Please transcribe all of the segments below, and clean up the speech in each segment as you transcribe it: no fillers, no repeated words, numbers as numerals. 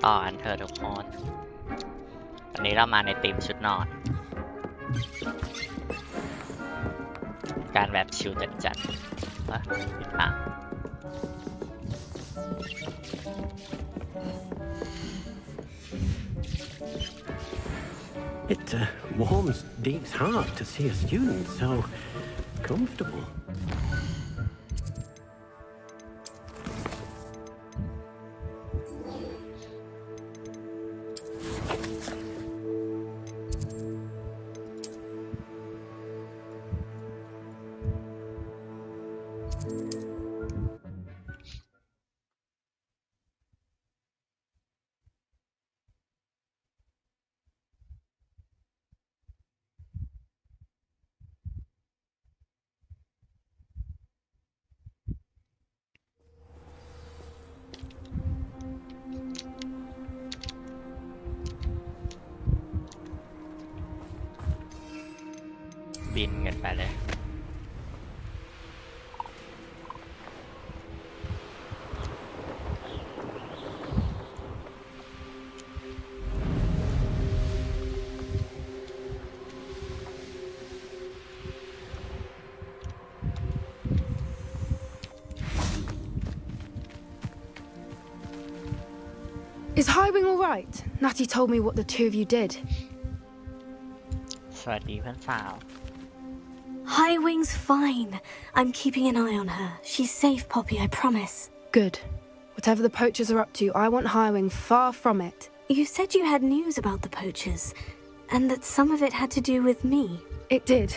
ต่อกันเถอะทุกคนวันนี้เรามาในธีมชุดนอนการแบบชิลจัดๆว่าผิดทาง It warms Dee's heart to see a student so comfortable.บินกันไปเลย Is Highwing all right? Natty told me what the two of you did. สวัสดีเพื่อนสาว Highwing's fine. I'm keeping an eye on her. She's safe, Poppy, I promise. Good. Whatever the poachers are up to, I want Highwing far from it. You said you had news about the poachers, and that some of it had to do with me. It did.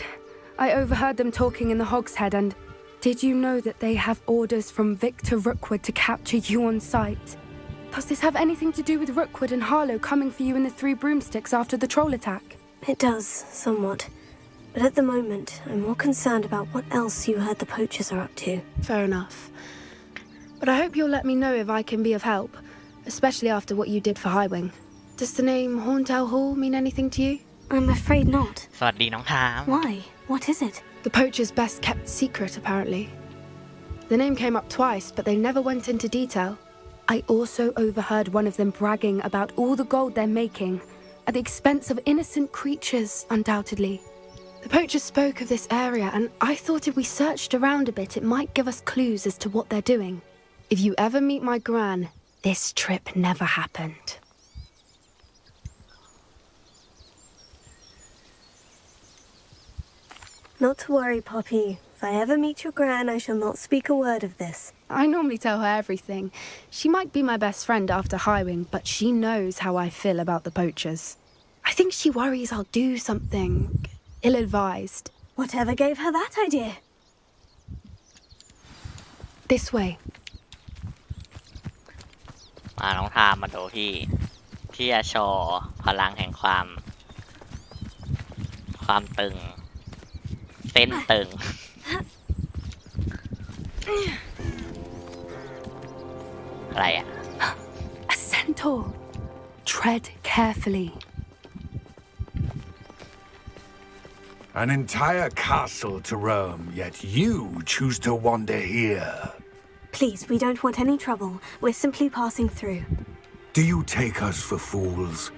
I overheard them talking in the Hogshead, and did you know that they have orders from Victor Rookwood to capture you on sight? Does this have anything to do with Rookwood and Harlow coming for you in the Three Broomsticks after the troll attack? It does, somewhat. But at the moment, I'm more concerned about what else you heard the poachers are up to. Fair enough. But I hope you'll let me know if I can be of help, especially after what you did for Highwing. Does the name Horntail Hall mean anything to you? I'm afraid not. สวัสดีน้องทาม Why? What is it? The poacher's best kept secret, apparently. The name came up twice, but they never went into detail. I also overheard one of them bragging about all the gold they're making, at the expense of innocent creatures, undoubtedly. The poachers spoke of this area, and I thought if we searched around a bit, it might give us clues as to what they're doing. If you ever meet my gran, this trip never happened. Not to worry, Poppy. If I ever meet your gran, I shall not speak a word of this. I normally tell her everything. She might be my best friend after Highwing, but she knows how I feel about the poachers. I think she worries I'll do something ill-advised. Whatever gave her that idea? This way. มาน้องทามมาดูที่จะโชว์พลังแห่งความตึงเส้นตึง อะไรอ่ะ A centaur. Tread carefully. An entire castle to roam, yet you choose to wander here. Please, we don't want any trouble. We're simply passing through. Do you take us for fools?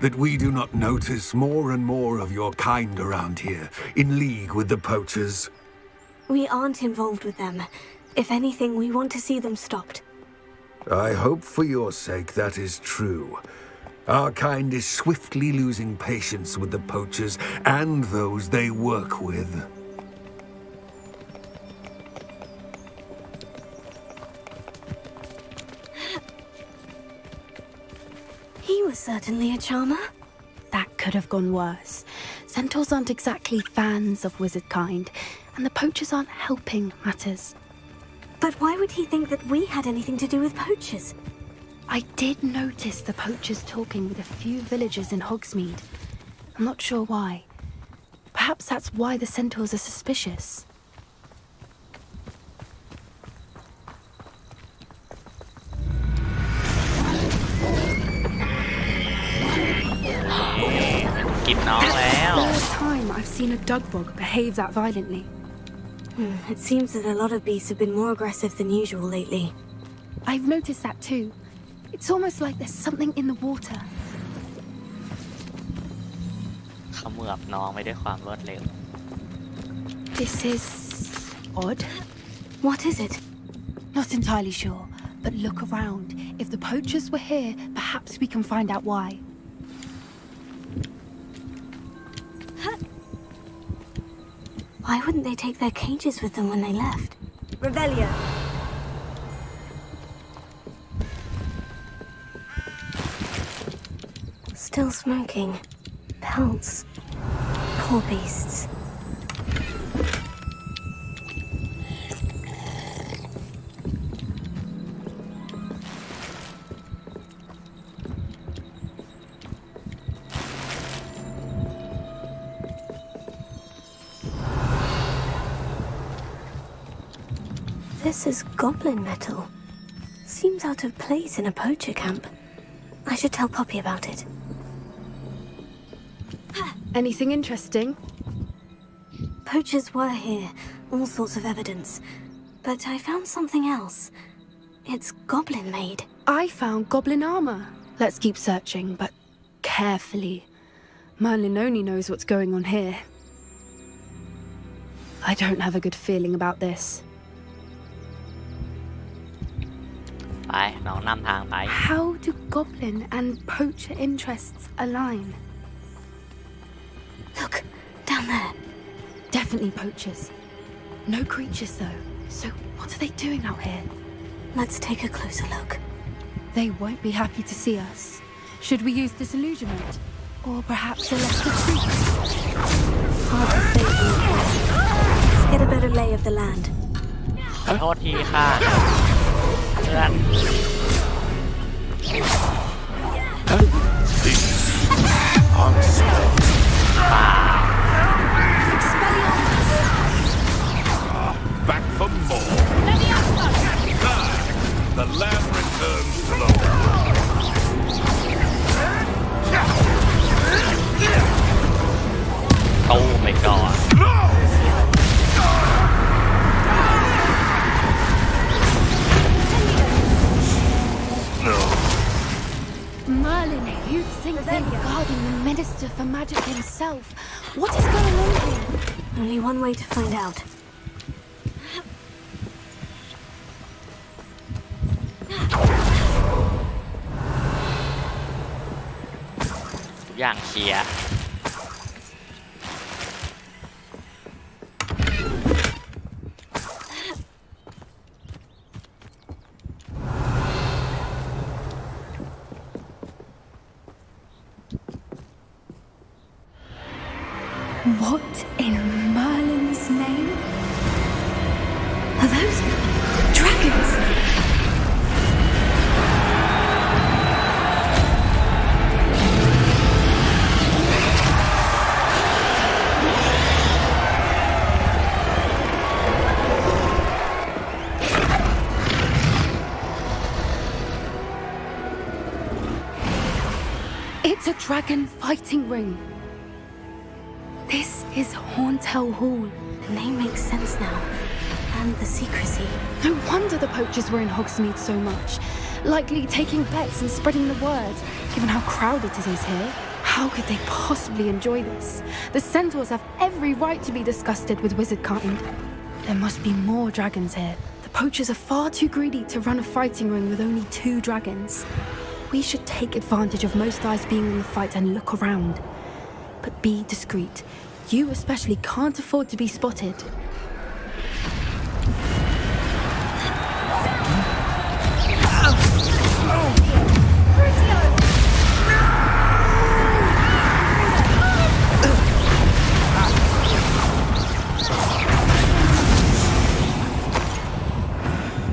That we do not notice more and more of your kind around here, in league with the poachers? We aren't involved with them. If anything, we want to see them stopped. I hope for your sake that is true. Our kind is swiftly losing patience with the poachers and those they work with. He was certainly a charmer. That could have gone worse. Centaurs aren't exactly fans of wizard kind, and the poachers aren't helping matters. But why would he think that we had anything to do with poachers? I did notice the poachers talking with a few villagers in Hogsmeade. I'm not sure why. Perhaps that's why the centaurs are suspicious. First time I've seen a dugbog behave that violently. It seems that a lot of beasts have been more aggressive than usual lately. I've noticed that too. It's almost like there's something in the water. เขมือบน้องไปด้วยความรวดเร็ว This is odd. What is it? Not entirely sure, but look around. If the poachers were here, perhaps we can find out why. Why wouldn't they take their cages with them when they left? Revelio. Still smoking. Pelts. Poor beasts. This is goblin metal. Seems out of place in a poacher camp. I should tell Poppy about it. Anything interesting? Poachers were here, all sorts of evidence. But I found something else. It's goblin made. I found goblin armor. Let's keep searching, but carefully. Merlin only knows what's going on here. I don't have a good feeling about this. ไปน้องนำทางไป How do goblin and poacher interests align? Look, down there. Definitely poachers. No creatures though. So what are they doing out here? Let's take a closer look. They won't be happy to see us. Should we use disillusionment? Or perhaps a lesser truth? Hard to say. Let's get a better lay of the land. ขอโทษทีค่ะเพื่อน Back for more. The land returns slowly. Oh my god Merlin, you think they're guarding the Minister for Magic himself? What is going on here? Only one way to find out. ทุกอย่างเคลียร์ What in Merlin's name? Are those dragons? It's a dragon fighting ring. This is Horntail Hall. The name makes sense now. And the secrecy. No wonder the poachers were in Hogsmeade so much. Likely taking bets and spreading the word, given how crowded it is here. How could they possibly enjoy this? The centaurs have every right to be disgusted with wizard kind. There must be more dragons here. The poachers are far too greedy to run a fighting ring with only 2 dragons. We should take advantage of most eyes being in the fight and look around. But be discreet. You especially can't afford to be spotted.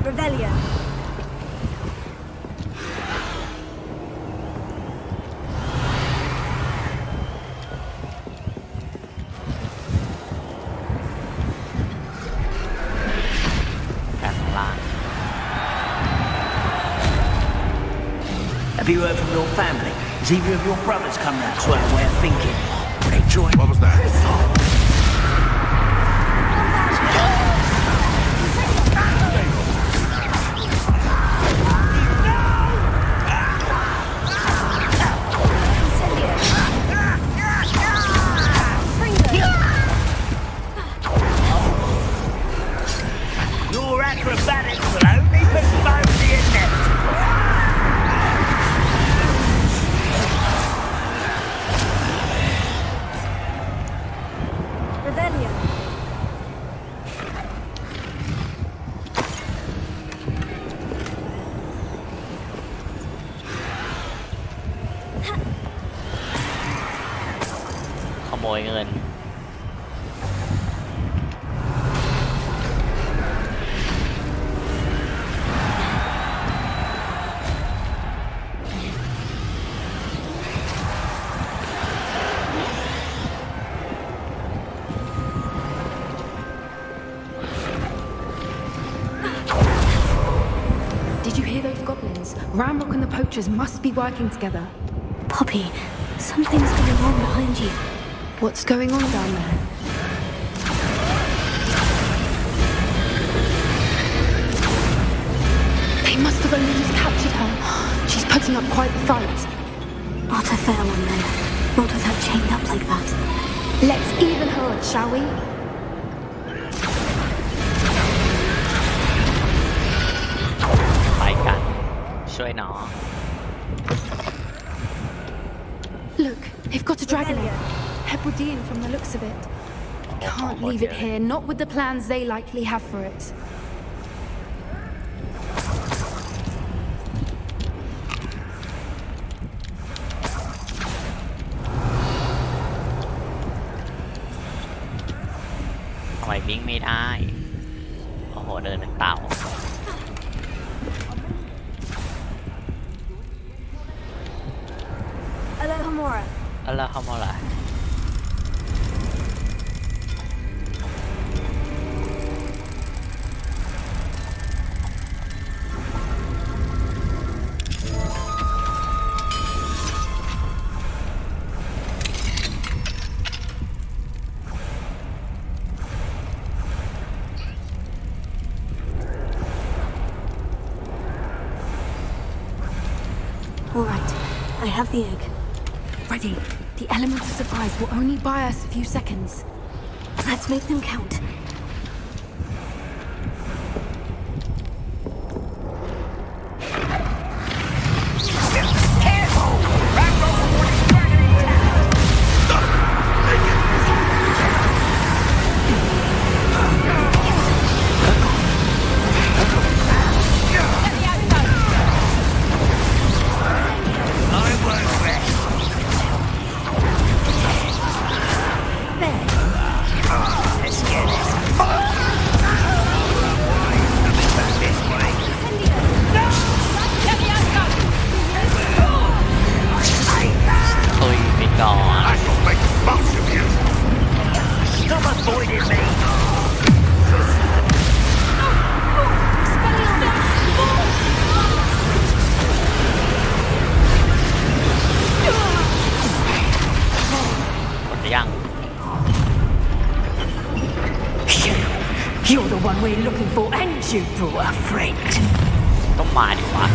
Revelio. การข้างล่าง Have you heard from your family? Has either of your brothers come round to our way of thinking? They joined. What was that? โมยเงิน Did you hear those goblins? Ramrock and the poachers must be working together. Poppy, something's going on behind you. What's going on down there? They must have only just captured her. She's putting up quite the fight. Not a fair one then. Not with her chained up like that. Let's even her odds, shall we? ไปกันช่วยน้อง Look, they've got a dragon here. Hebridean from the looks of it. Can't leave it here, not with the plans they likely have for it. ทำไมวิ่งไม่ได้ โอ้โห เดินเป็นเต่า Alohomora. แล้วเขามาอะไร All right, I have the egg. Ready. The element of surprise will only buy us a few seconds. Let's make them count. You're the one we're looking for, and you brought a friend. ต้องมาดิวะ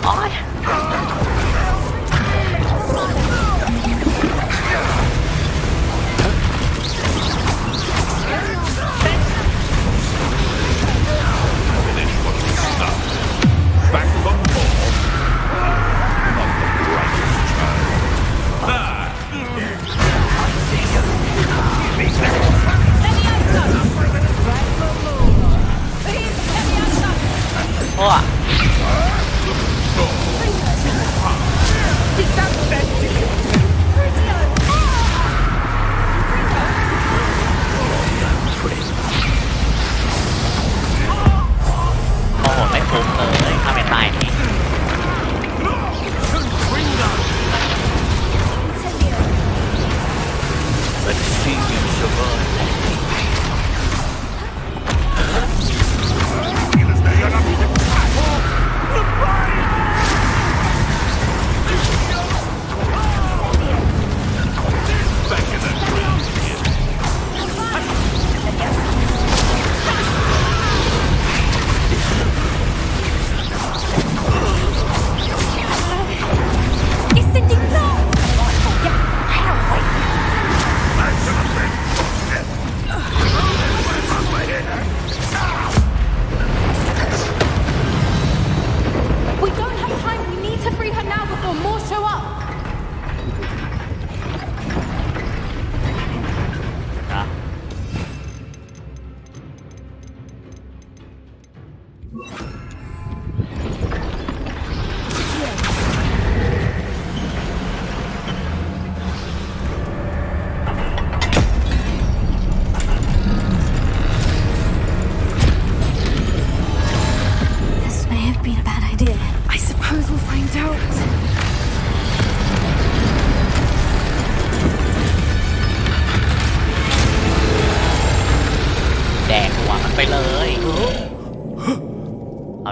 โอ๊ยพวก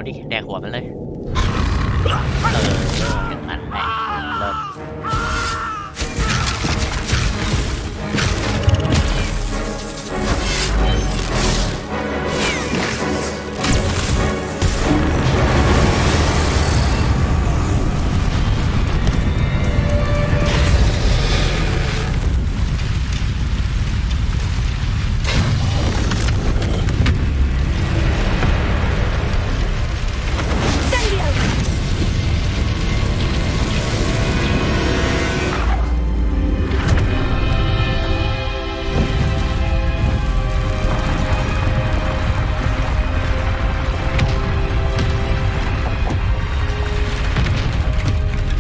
ดิแดกหัวมันเลยอย่างนั้นแหละเลิศ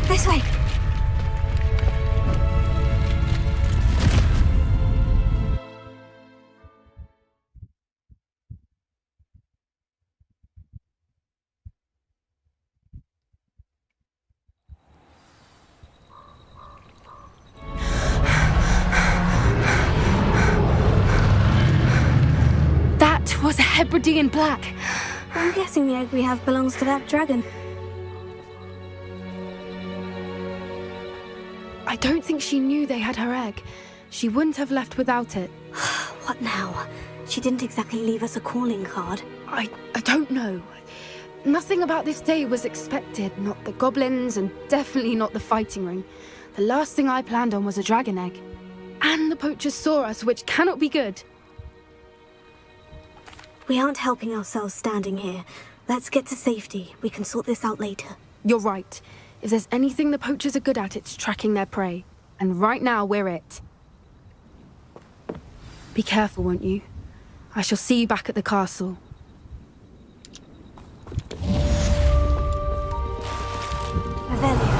This way. That was a Hebridean black. I'm guessing the egg we have belongs to that dragon. I don't think she knew they had her egg. She wouldn't have left without it. What now? She didn't exactly leave us a calling card. I don't know. Nothing about this day was expected. Not the goblins, and definitely not the fighting ring. The last thing I planned on was a dragon egg. And the poachers saw us, which cannot be good. We aren't helping ourselves standing here. Let's get to safety. We can sort this out later. You're right. If there's anything the poachers are good at, it's tracking their prey. And right now, we're it. Be careful, won't you? I shall see you back at the castle. Avelia.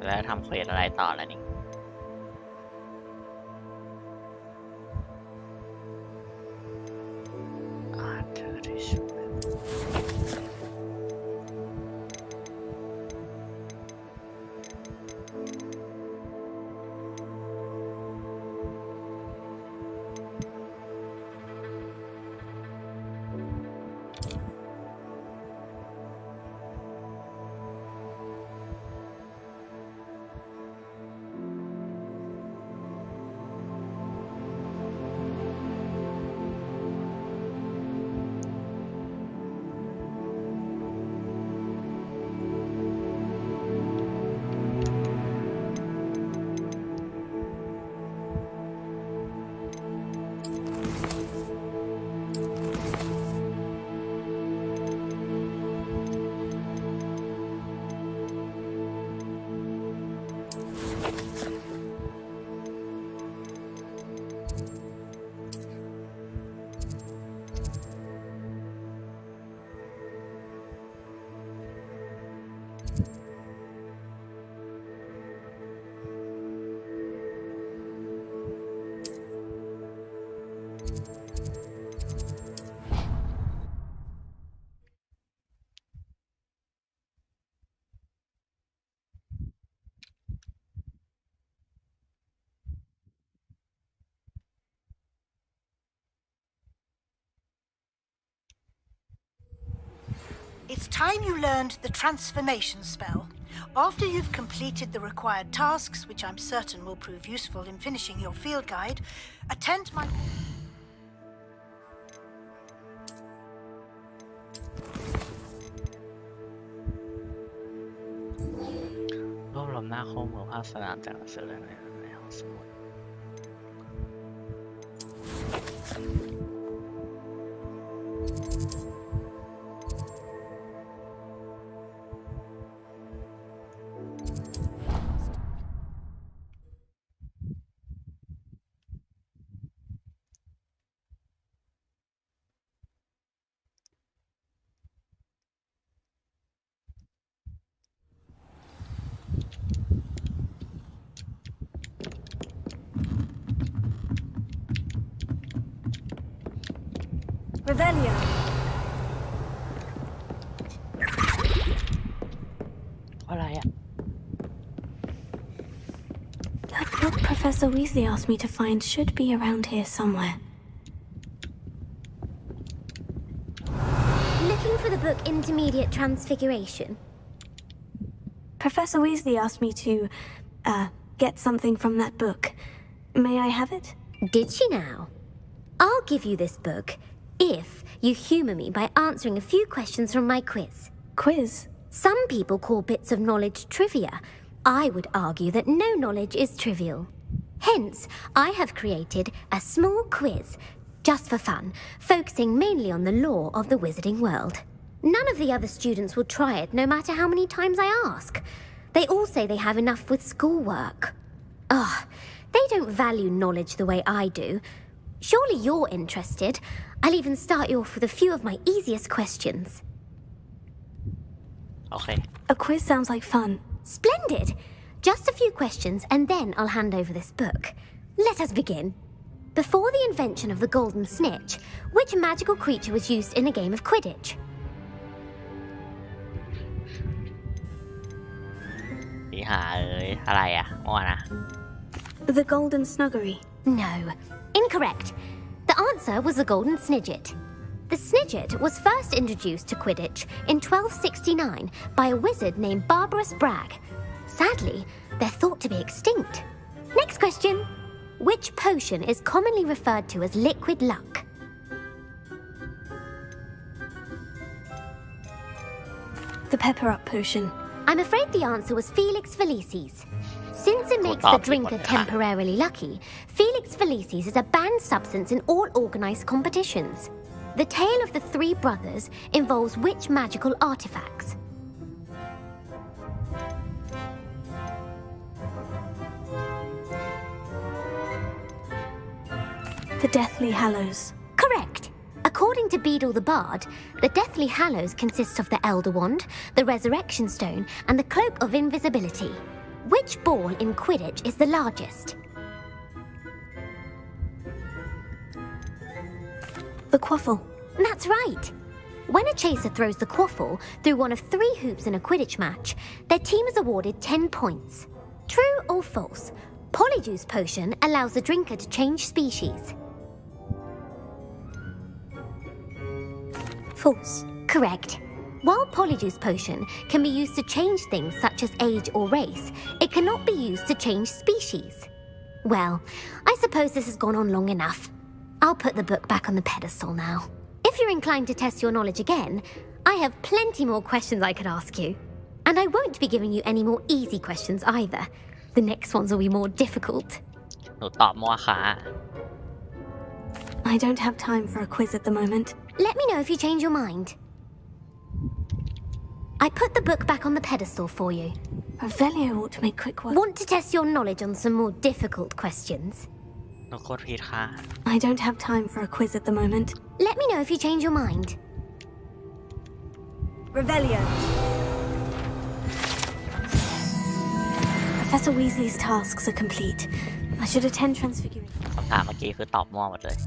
แล้วทำเควสอะไรต่อแล้วนี่เธอที่ช่วยIt's time you learned the transformation spell. After you've completed the required tasks, which I'm certain will prove useful in finishing your field guide, attend my... รวบรวมหน้าข้อมูลภาพสนามจากหนังสือในห้องสมุด Revelio. อะไรอ่ะ That book Professor Weasley asked me to find should be around here somewhere. Looking for the book Intermediate Transfiguration. Professor Weasley asked me to, get something from that book. May I have it? Did she now? I'll give you this book if you humour me by answering a few questions from my quiz. Quiz? Some people call bits of knowledge trivia. I would argue that no knowledge is trivial. Hence, I have created a small quiz, just for fun, focusing mainly on the lore of the wizarding world. None of the other students will try it, no matter how many times I ask. They all say they have enough with schoolwork. Ugh, they don't value knowledge the way I do. Surely you're interested. I'll even start you off with a few of my easiest questions. โอเค A quiz sounds like fun. Splendid! Just a few questions and then I'll hand over this book. Let us begin. Before the invention of the golden snitch, which magical creature was used in a game of Quidditch? สีหาอะไรอ่ะมั่วนะ The golden snuggery. No. Incorrect. The answer was the golden snidget. The snidget was first introduced to Quidditch in 1269 by a wizard named Barbarous Bragg. Sadly, they're thought to be extinct. Next question. Which potion is commonly referred to as liquid luck? The pepper up potion. I'm afraid the answer was Felix Felicis. Since it makes the drinker temporarily lucky, Felix Felicis is a banned substance in all organised competitions. The tale of the three brothers involves which magical artifacts? The Deathly Hallows. Correct. According to Beedle the Bard, the Deathly Hallows consists of the Elder Wand, the Resurrection Stone, and the Cloak of Invisibility. Which ball in Quidditch is the largest? The quaffle. That's right. When a chaser throws the quaffle through one of 3 hoops in a Quidditch match, their team is awarded 10 points. True or false? Polyjuice Potion allows the drinker to change species. False. Correct. While Polyjuice Potion can be used to change things such as age or race, it cannot be used to change species. Well, I suppose this has gone on long enough. I'll put the book back on the pedestal now. If you're inclined to test your knowledge again, I have plenty more questions I could ask you. And I won't be giving you any more easy questions either. The next ones will be more difficult. หนูตอบมั่วค่ะ I don't have time for a quiz at the moment. Let me know if you change your mind. I put the book back on the pedestal for you. Revelio ought to make quick work. Want to test your knowledge on some more difficult questions? หนูกดผิดค่ะ I don't have time for a quiz at the moment. Let me know if you change your mind. Revelio. Professor Weasley's tasks are complete. I should attend Transfiguration. คำถามเมื่อกี้คือตอบมั่วหมดเลย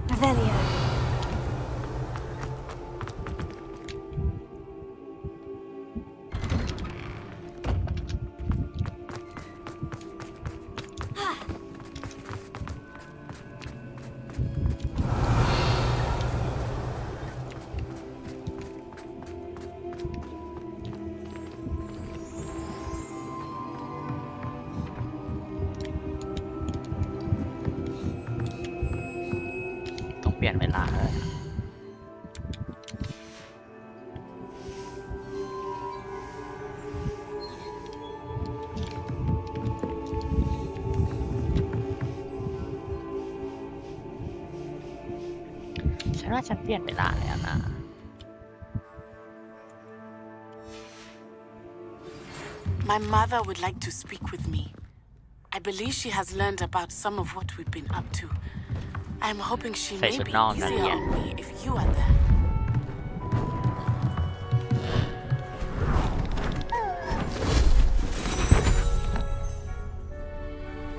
Revelio.ต้องเปลี่ยนเวลาเลย ฉันว่าฉันเปลี่ยนเวลาแล้วนะ My mother would like to speak with me. I believe she has learned about some of what we've been up to. I'm hoping she may be easier on me if you are there.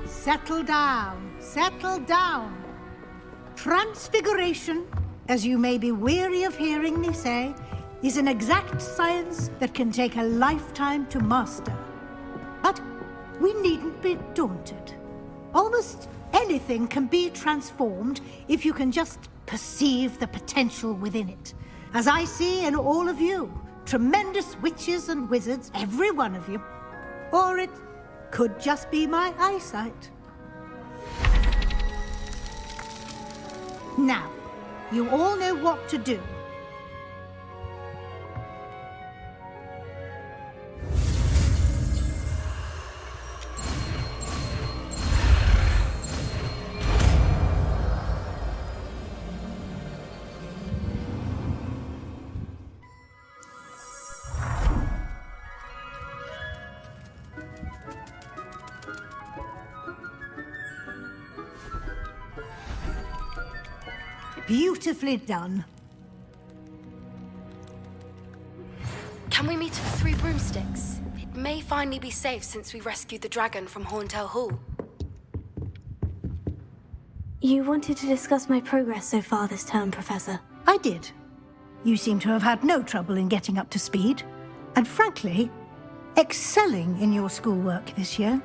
Settle down, settle down. Transfiguration, as you may be weary of hearing me say, is an exact science that can take a lifetime to master. But we needn't be daunted. Almost anything can be transformed if you can just perceive the potential within it. As I see in all of you, tremendous witches and wizards, every one of you. Or it could just be my eyesight. Now, you all know what to do. Beautifully done. Can we meet at the Three Broomsticks? It may finally be safe since we rescued the dragon from Horntail Hall. You wanted to discuss my progress so far this term, Professor. I did. You seem to have had no trouble in getting up to speed. And frankly, excelling in your schoolwork this year.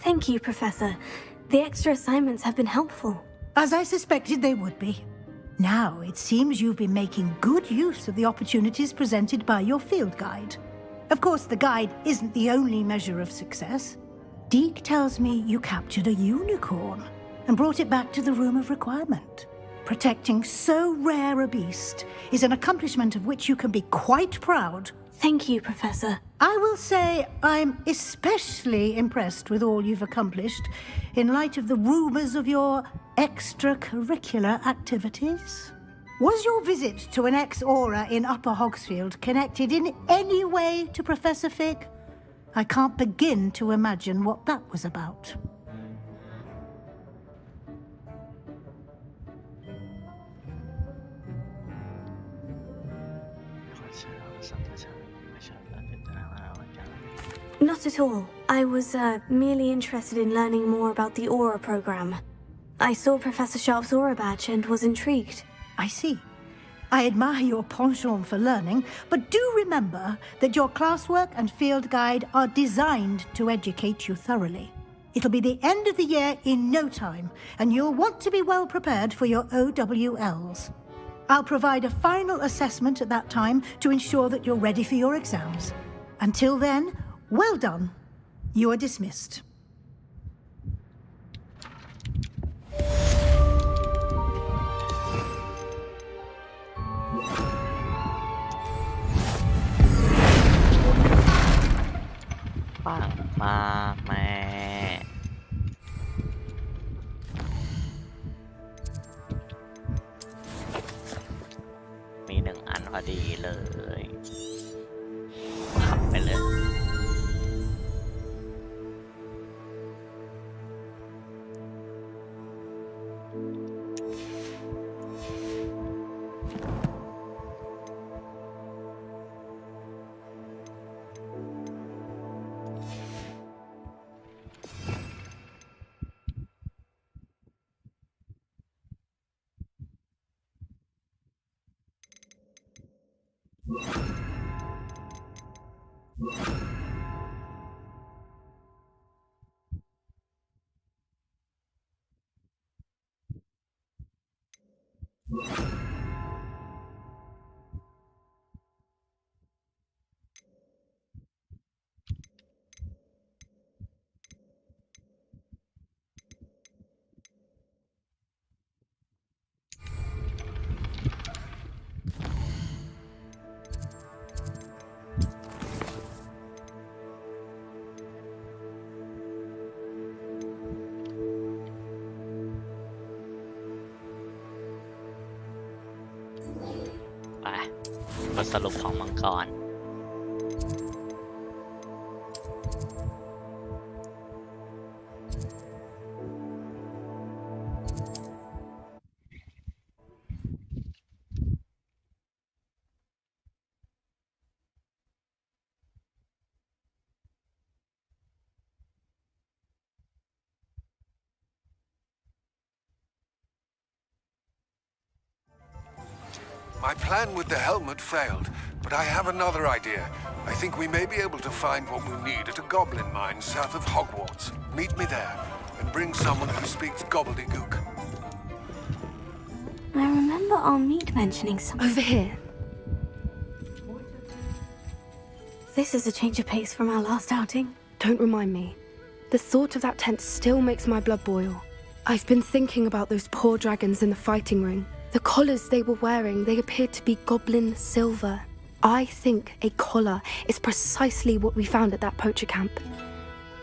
Thank you, Professor. The extra assignments have been helpful. As I suspected they would be. Now, it seems you've been making good use of the opportunities presented by your field guide. Of course, the guide isn't the only measure of success. Deke tells me you captured a unicorn and brought it back to the Room of Requirement. Protecting so rare a beast is an accomplishment of which you can be quite proud. Thank you, Professor. I will say I'm especially impressed with all you've accomplished in light of the rumours of your extracurricular activities. Was your visit to an ex-aura in Upper Hogsfield connected in any way to Professor Fig? I can't begin to imagine what that was about. Not at all. I was merely interested in learning more about the Aura program. I saw Professor Sharp's Aura badge and was intrigued. I see. I admire your penchant for learning, but do remember that your classwork and field guide are designed to educate you thoroughly. It'll be the end of the year in no time, and you'll want to be well prepared for your OWLs. I'll provide a final assessment at that time to ensure that you're ready for your exams. Until then, well done. You are dismissed. Mẹ. มีหนึ่งอันพอดีเลยขับไปเลย ทสรุปของมังกร My plan with the helmet failed, but I have another idea. I think we may be able to find what we need at a goblin mine south of Hogwarts. Meet me there, and bring someone who speaks gobbledygook. I remember our meet mentioning something. Over here. This is a change of pace from our last outing. Don't remind me. The thought of that tent still makes my blood boil. I've been thinking about those poor dragons in the fighting ring. The collars they were wearing, they appeared to be goblin silver. I think a collar is precisely what we found at that poacher camp.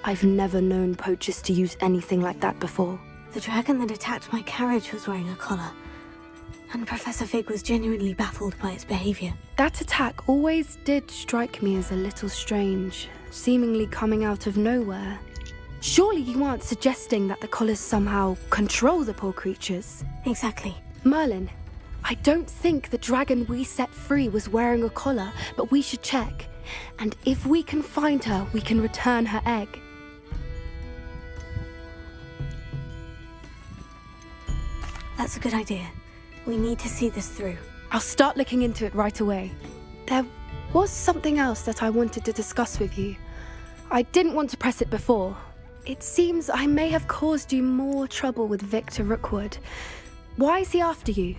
I've never known poachers to use anything like that before. The dragon that attacked my carriage was wearing a collar, and Professor Fig was genuinely baffled by its behavior. That attack always did strike me as a little strange, seemingly coming out of nowhere. Surely you aren't suggesting that the collars somehow control the poor creatures? Exactly. Merlin, I don't think the dragon we set free was wearing a collar, but we should check. And if we can find her, we can return her egg. That's a good idea. We need to see this through. I'll start looking into it right away. There was something else that I wanted to discuss with you. I didn't want to press it before. It seems I may have caused you more trouble with Victor Rookwood. Why is he after you?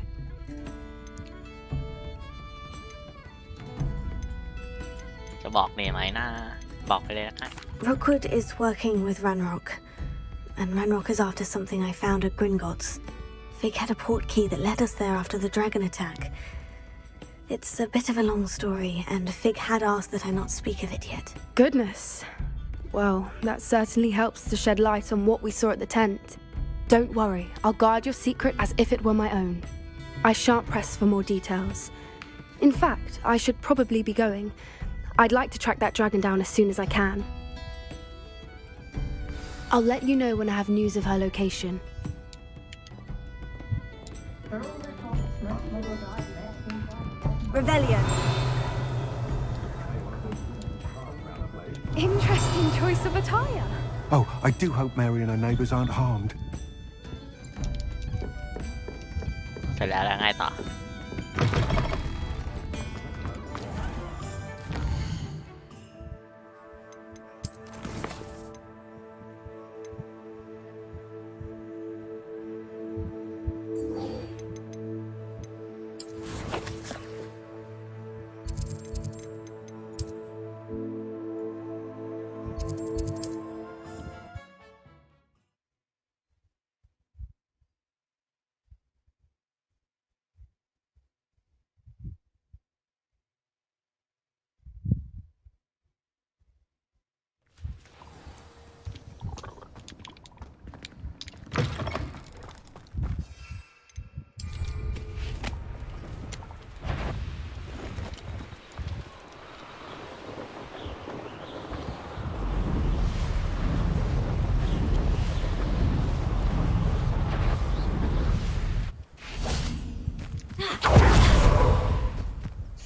Rookwood is working with Ranrock, and Ranrock is after something I found at Gringotts. Fig had a port key that led us there after the dragon attack. It's a bit of a long story, and Fig had asked that I not speak of it yet. Goodness. Well, that certainly helps to shed light on what we saw at the tent. Don't worry, I'll guard your secret as if it were my own. I shan't press for more details. In fact, I should probably be going. I'd like to track that dragon down as soon as I can. I'll let you know when I have news of her location. Revelio. Interesting choice of attire. Oh, I do hope Mary and her neighbours aren't harmed. เสร็จแล้วไงต่อ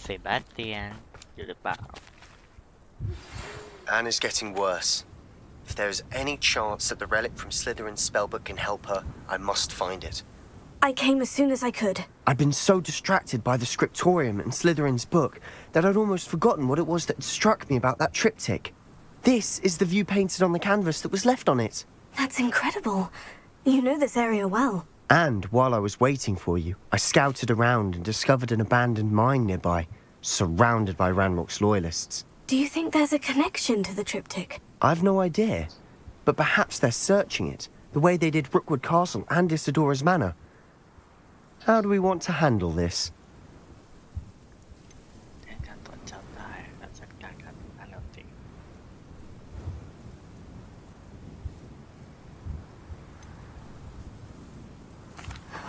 Sebastian อยู่หรือเปล่า Anne is getting worse. If there is any chance that the relic from Slytherin's spellbook can help her, I must find it. I came as soon as I could. I'd been so distracted by the scriptorium and Slytherin's book that I'd almost forgotten what it was that struck me about that triptych. This is the view painted on the canvas that was left on it. That's incredible. You know this area well. And while I was waiting for you, I scouted around and discovered an abandoned mine nearby, surrounded by Ranrock's loyalists. Do you think there's a connection to the triptych? I've no idea, but perhaps they're searching it, the way they did Rookwood Castle and Isidora's Manor. How do we want to handle this?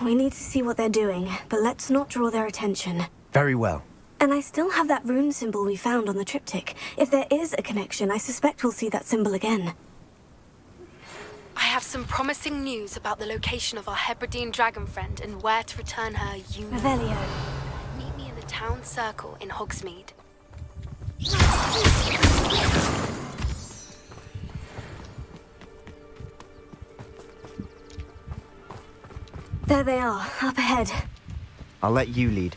We need to see what they're doing, but let's not draw their attention. Very well. And I still have that rune symbol we found on the triptych. If there is a connection, I suspect we'll see that symbol again. I have some promising news about the location of our Hebridean dragon friend and where to return her union. Revelio. Meet me in the town circle in Hogsmeade. There they are, up ahead. I'll let you lead.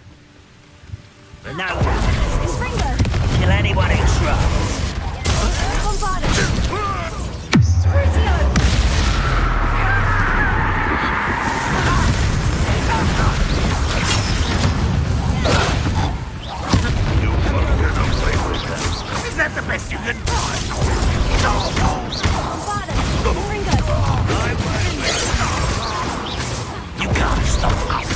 But no one kill anyone who tries. Is that the best you can find? You can't stop us.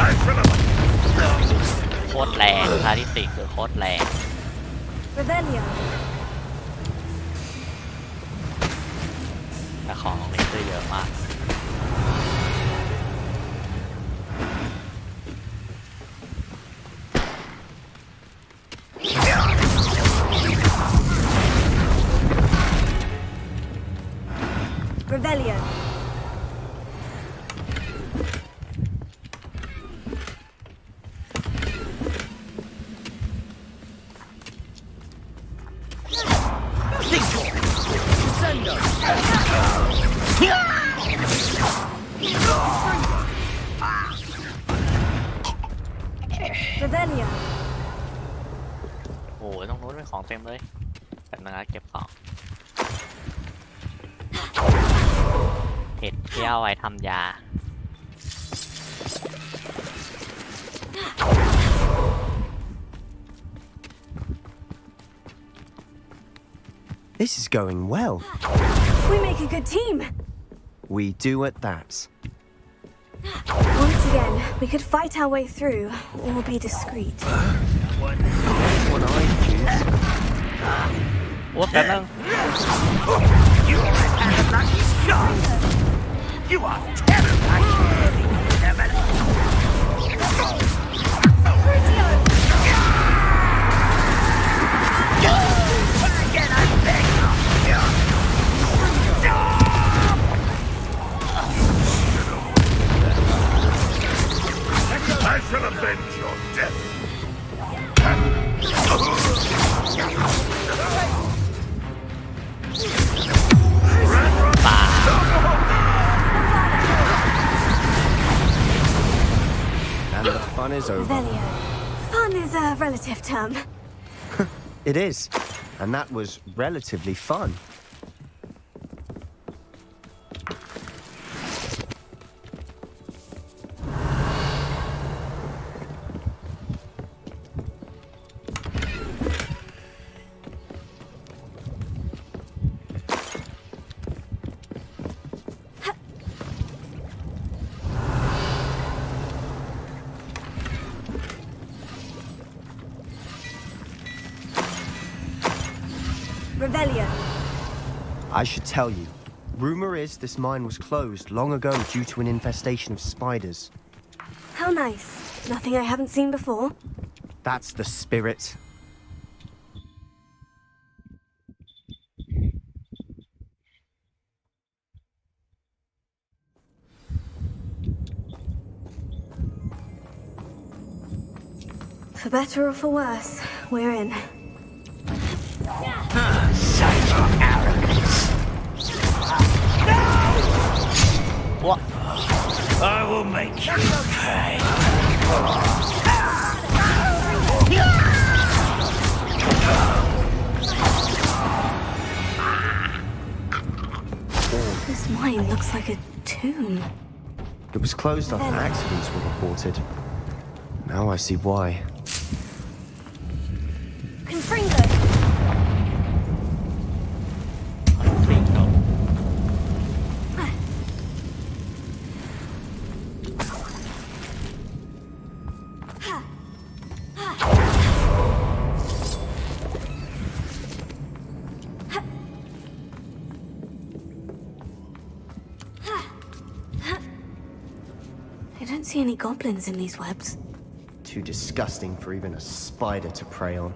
I feel it. โคตรแรงพาริติคือโคตรแรง Revelio. แต่ของเลเซอร์เยอะมาก Revelio. Revelio. โอ้โหตรงนู้นเป็นของเต็มเลยแบบนั้นเก็บของเห็ดที่เอาไว้ทำยา This is going well. We make a good team. We do at that. Once again, we could fight our way through, or be discreet. What I choose. โอ้แป๊บนึง You are a lucky shot. You are terrified. Again, I beg you. I shall avenge your death. And the fun is over. Revelio. Fun is a relative term. It is. And that was relatively fun. Revelio. I should tell you. Rumor is this mine was closed long ago due to an infestation of spiders. How nice. Nothing I haven't seen before. That's the spirit. For better or for worse, we're in. Such arrogance. What? I will make you pay. This mine looks like a tomb. It was closed after accidents were reported. Now I see why. Confringo. I don't see any goblins in these webs. Too disgusting for even a spider to prey on.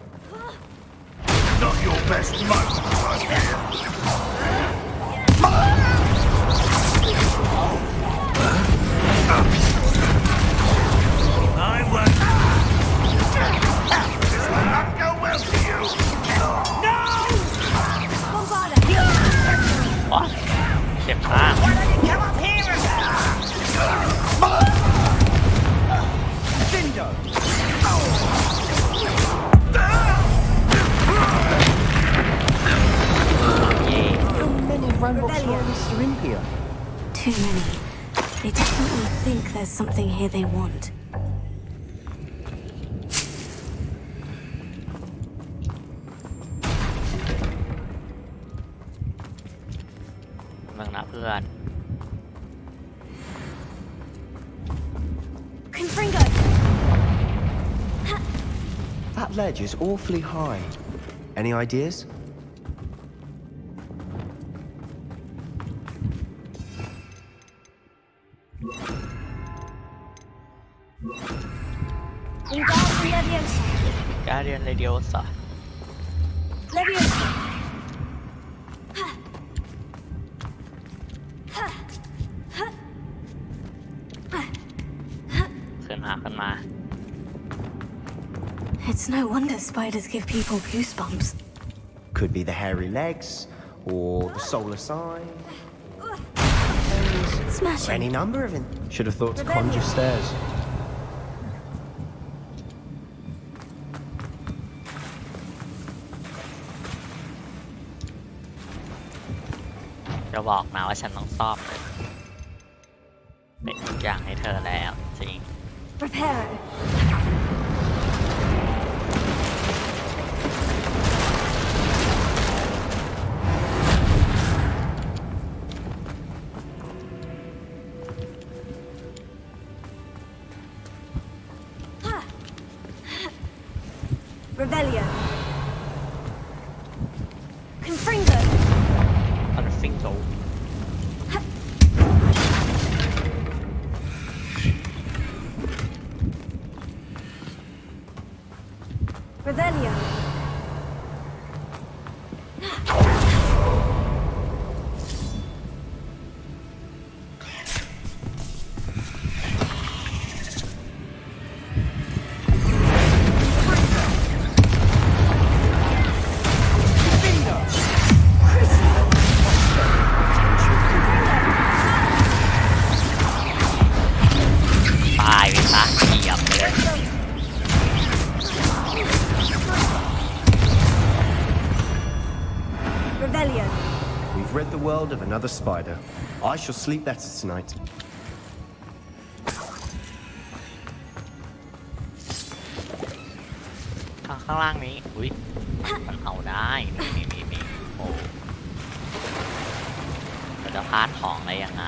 Not your best moment, I hear. I won't. This will not go well for you. No! ว้าเจ็บมาก Dindo! How many Ranrock's loyalists are in here? Too many. They definitely think there's something here they want. มึงนะเพื่อน Confringo! That ledge is awfully high. Any ideas? Guardian Leviosa Leviosa! ขึ้นมา It's no wonder spiders give people goosebumps. Could be the hairy legs, or the solar sign. Smashing. Any number of it. Should have thought to conjure stairs. จะบอกนะว่าฉันต้องซ่อมเลยเป็นทุกอย่างให้เธอแล้วจริง Reparo. Revelio. Confringo. คอนฟิงโก Revelio. Revelio. We've rid the world of another spider. I shall sleep better tonight. ข้างล่างนี้อุ้ยมันเอาได้นี่โอ้เราจะพลาดของได้ยังไง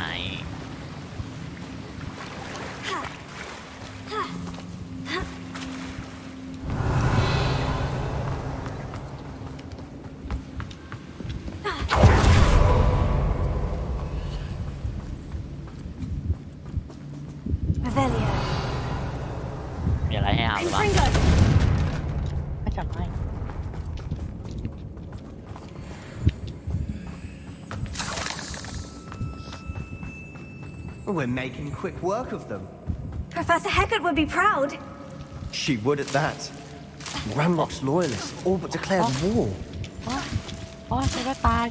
Revelio. มีอะไรให้เอาหรือเปล่า Confringo. ไม่จำให้ We're making quick work of them. Professor Hecat would be proud. She would at that. Ranrock's loyalists all but declared war. โอ้ฉันจะตาย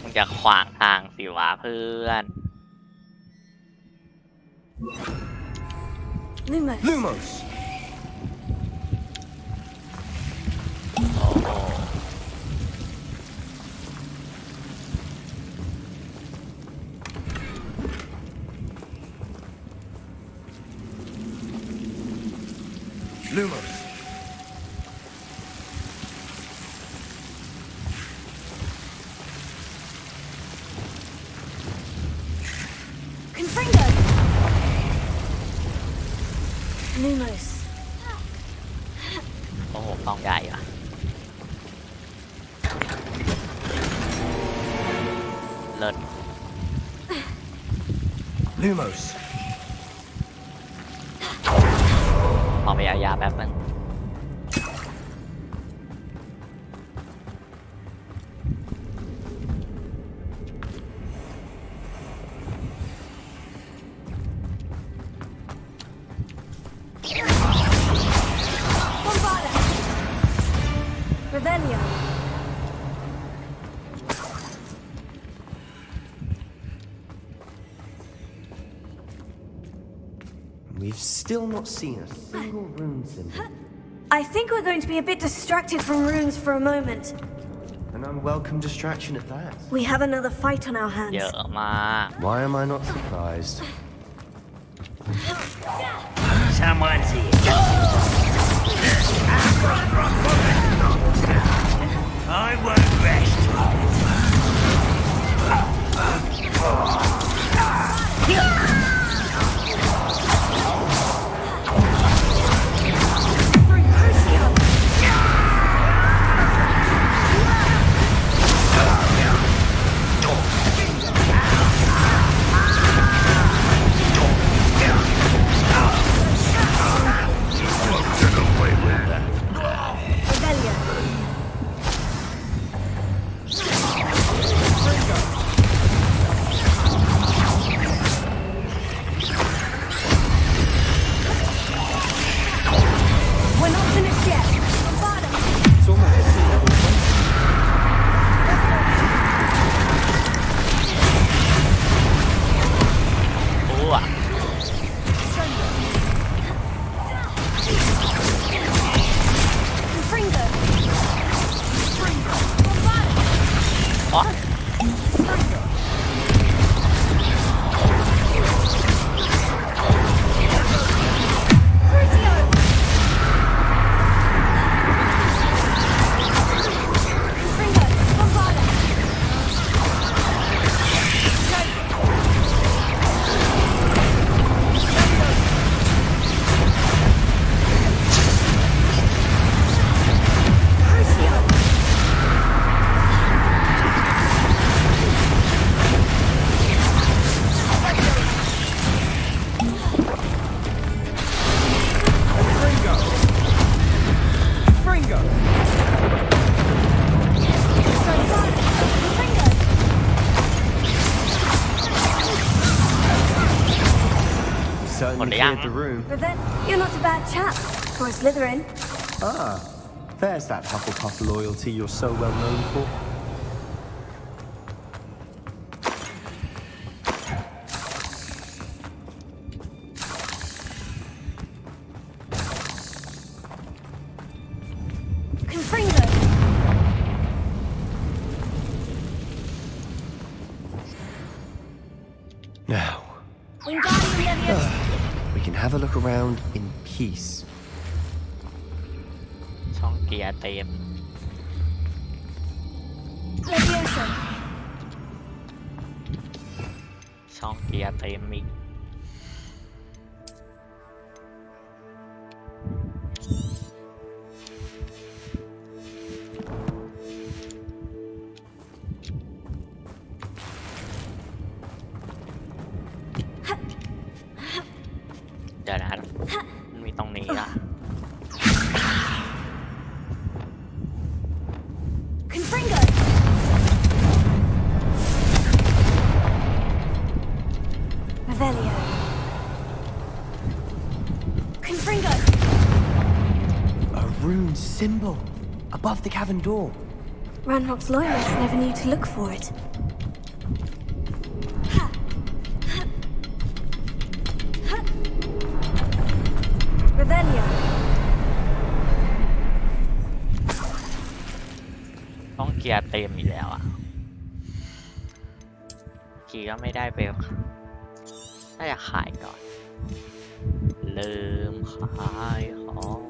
มึงจะขวางทางสิวะเพื่อน Lumos. Lumos! โอ้โห Lumos! Confringo. Lumos. โอ้โหกองใหญ่ว่ะเลิศ Lumos. ออกไปเอายาแป๊บนึงWe've still not seen a single rune symbol. I think we're going to be a bit distracted from runes for a moment. An unwelcome distraction at that. We have another fight on our เย hands. อะมาก Why am I not surprised? Someone's here. I won't rest. We're not finished yet. It's almost level 20. โอ้อะ Fringo. อ๋อ Certainly cleared the room. But then, you're not a bad chap for a Slytherin. Ah, there's that Hufflepuff loyalty you're so well known for. Confringo. Now, Wingardium Leviosa. we can have a look around in peace. ช่องเกียร์เต็ม Leviosa. ช่องเกียร์เต็มอีก เดี๋ยวนะมันมีตรงนี้ล่ะ Confringo. Revelio. Confringo. A rune symbol above the cavern door. Ranrock's loyalists never knew to look for it. Revelio. ต้องเกียร์เต็มอีกแล้วอ่ะกีก็ไม่ได้ไปน่าจะขายก่อน ลืมขายของ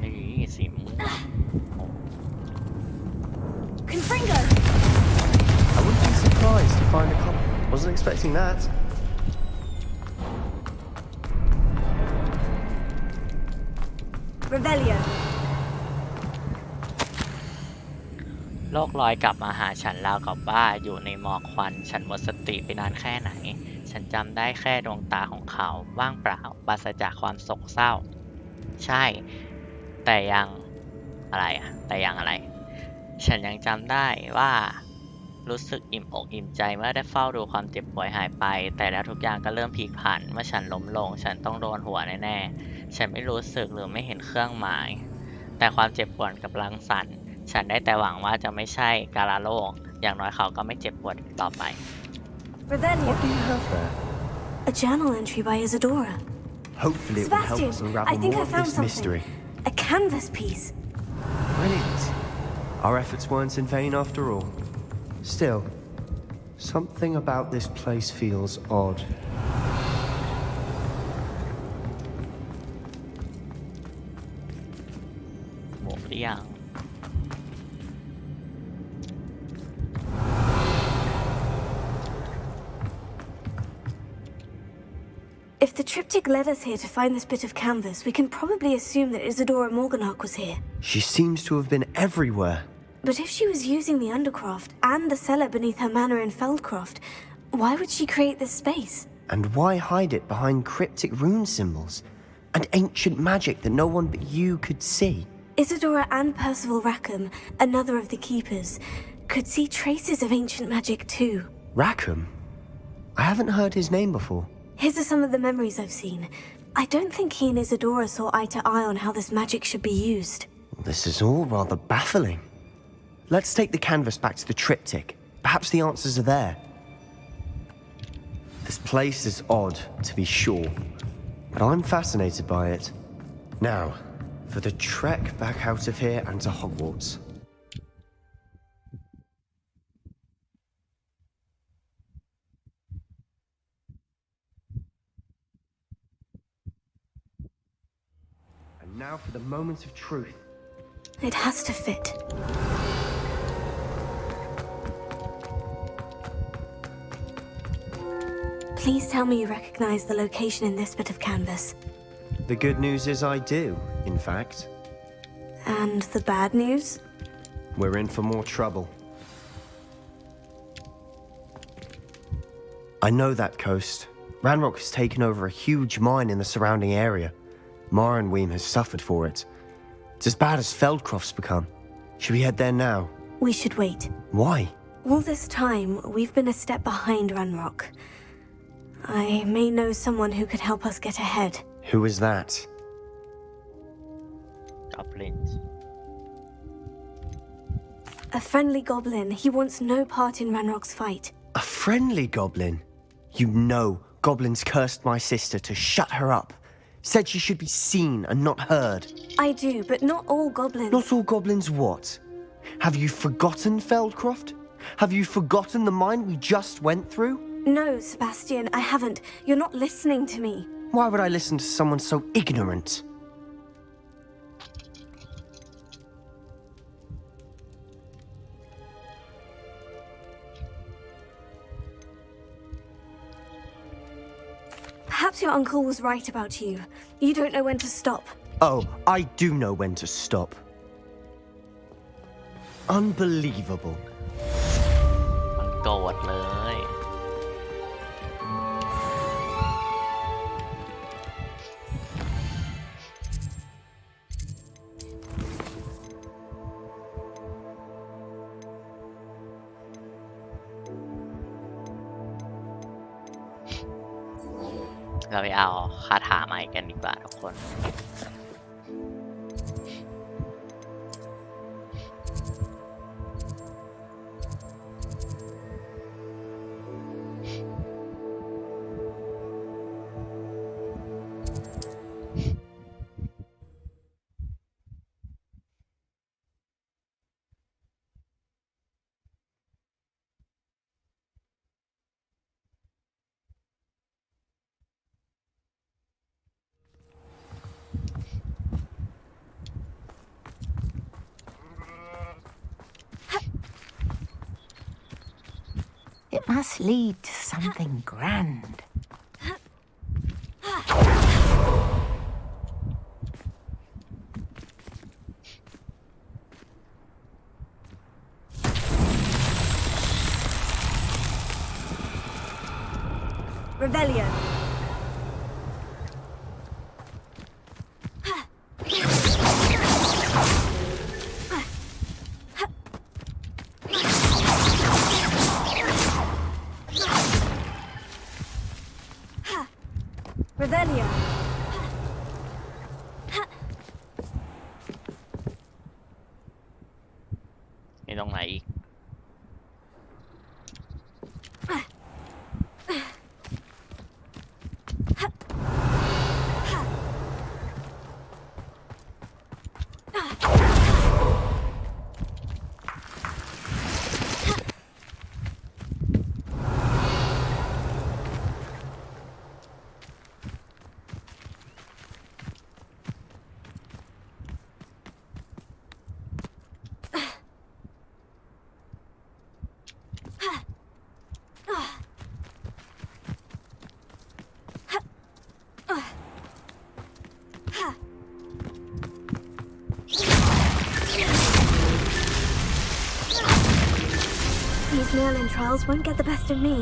นี่สีม่วง Confringo. I wouldn't be surprised to find a copy. Wasn't expecting that. Revelio. โลกลอยกลับมาหาฉันราวกับว่าอยู่ในหมอกควันฉันหมดสติไปนานแค่ไหนฉันจำได้แค่ดวงตาของเขาว่างเปล่าปราศจากความโศกเศร้าใช่แต่ยังอะไรฉันยังจำได้ว่ารู้สึกอิ่มอกอิ่มใจเมื่อได้เฝ้าดูความเจ็บป่วยหายไปแต่แล้วทุกอย่างก็เริ่มพลิกผันเมื่อฉันล้มลงฉันต้องโดนหัวแน่ๆฉันไม่รู้สึกหรือไม่เห็นเครื่องหมายแต่ความเจ็บปวดกำลังสั่นฉันได้แต่หวังว่าจะไม่ใช่กาลาโลกอย่างน้อยเขาก็ไม่เจ็บปวดต่อไป Revelio. What do you have there? A journal entry by Isadora. Hopefully it will help us Sebastian, unravel I think more I of found this something. mystery. A canvas piece. Brilliant. Our efforts weren't in vain after all. Still, something about this place feels odd. If the triptych led us here to find this bit of canvas, we can probably assume that Isadora Morganach was here. She seems to have been everywhere. But if she was using the Undercroft and the cellar beneath her manor in Feldcroft, why would she create this space? And why hide it behind cryptic rune symbols and ancient magic that no one but you could see? Isadora and Percival Rackham, another of the keepers, could see traces of ancient magic too. Rackham? I haven't heard his name before. His are some of the memories I've seen. I don't think he and Isadora saw eye to eye on how this magic should be used. This is all rather baffling. Let's take the canvas back to the triptych. Perhaps the answers are there. This place is odd, to be sure, but I'm fascinated by it. Now, for the trek back out of here and to Hogwarts. And now for the moment of truth. It has to fit. Please tell me you recognize the location in this bit of canvas. The good news is I do, in fact. And the bad news? We're in for more trouble. I know that coast. Ranrock has taken over a huge mine in the surrounding area. Mornweem has suffered for it. It's as bad as Feldcroft's become. Should we head there now? We should wait. Why? All this time, we've been a step behind Ranrock. I may know someone who could help us get ahead. Who is that? Goblins. A friendly goblin. He wants no part in Ranrock's fight. A friendly goblin? You know goblins cursed my sister to shut her up. Said she should be seen and not heard. I do, but not all goblins. Not all goblins what? Have you forgotten Feldcroft? Have you forgotten the mine we just went through? No, Sebastian, I haven't. You're not listening to me. Why would I listen to someone so ignorant? Perhaps your uncle was right about you. You don't know when to stop. Oh, I do know when to stop. Unbelievable. มันโกรธเลย เราไปเอาคาถาใหม่กันดีกว่าทุกคน It must lead to something grand. Revelio. Revelio. มีตรงไหนอีกThese Merlin trials won't get the best of me.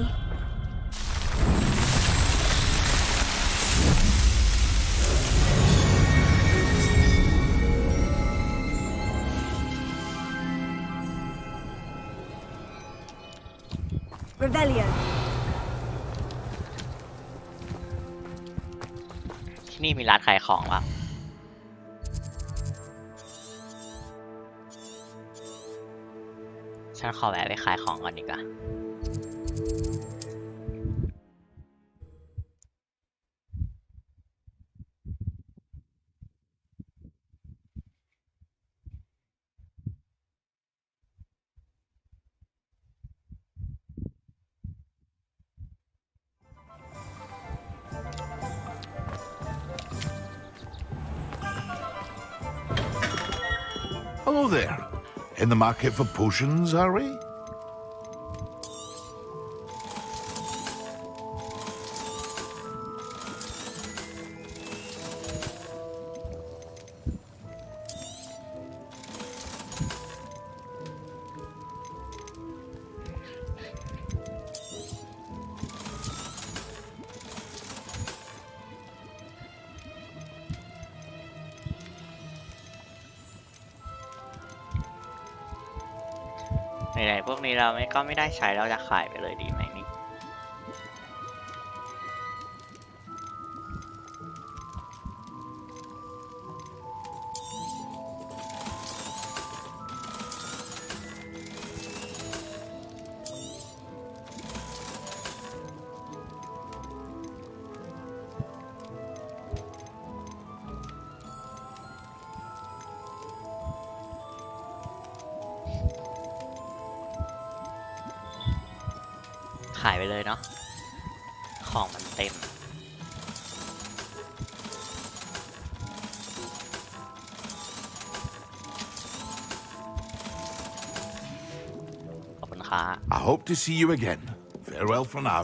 Revelio. ที่นี่มีร้านขายของป่ะฉันขอแวะไปขายของก่อนดีกว่าHello there. In the market for potions, are we?ไหนๆพวกนี้เราก็ไม่ได้ใช้เราจะขายไปเลยดีไหมนี่ ขายไปเลยเนาะของมันเต็มขอบคุณค่ะ I hope to see you again. Farewell for now.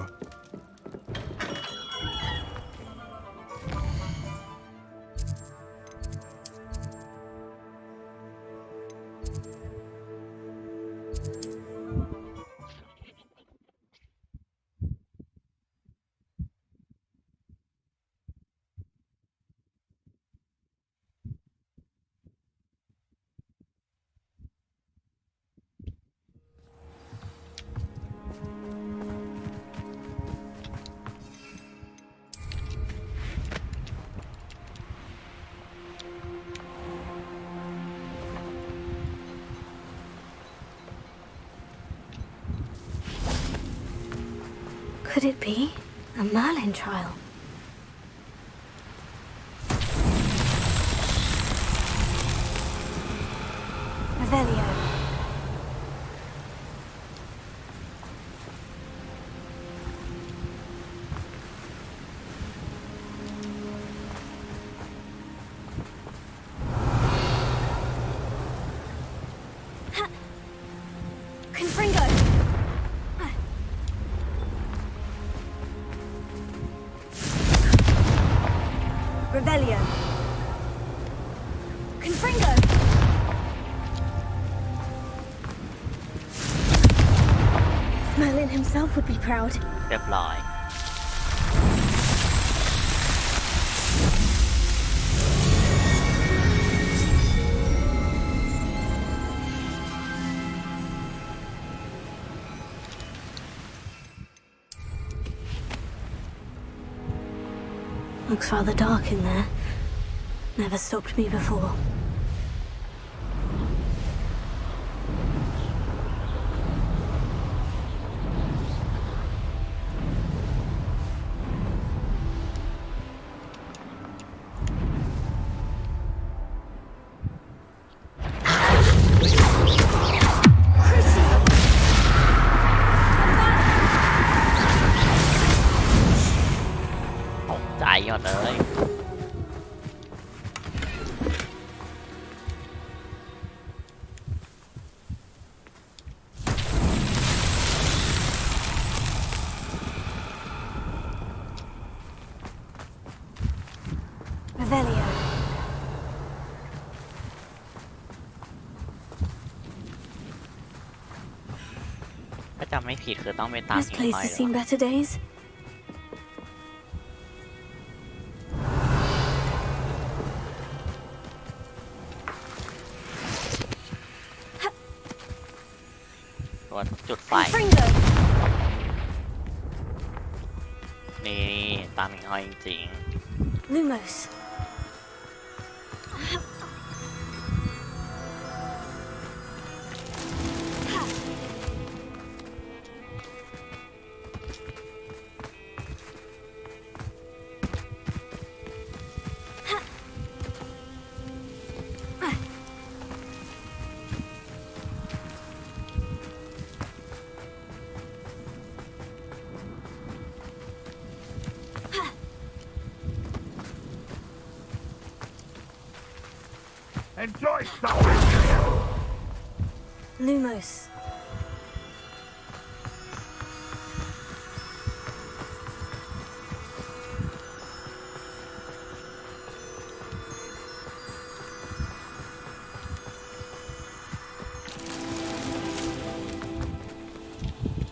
Could it be a Merlin trial? Revelio. Confringo. Revelio. Confringo. Merlin himself would be proud. เรียบร้อย Looks rather dark in there. Never stopped me before. Chrissy! ตกใจหมดเลย Revelio. ถ้าจำไม่ผิดคือต้องไปตาม This หิ่ง place ห้อย has เหรอ seen better days. ตัวจุดไฟ Fringo! นี่ตามหิ่งห้อยจริง Lumos. Enjoy something! Lumos.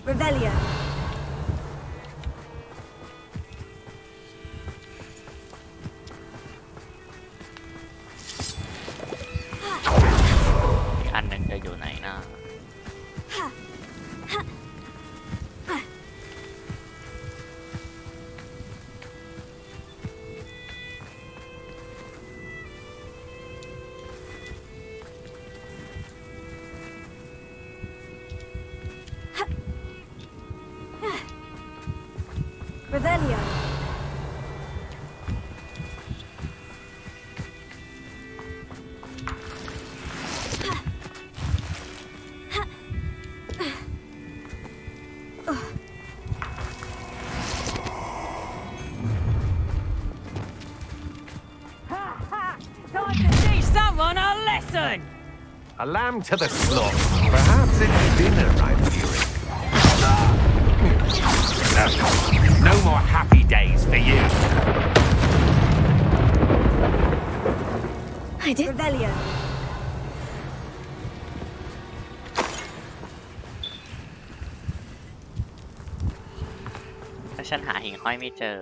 Revelio. อีกอันหนึ่งจะอยู่ไหนนะ Revelio. Time to teach someone a lesson! A lamb to the slaughter. Perhaps it's dinner I'm hearing. No more happy days for you. I did. Revelio. ถ้าฉันหาหิ่งห้อยไม่เจอ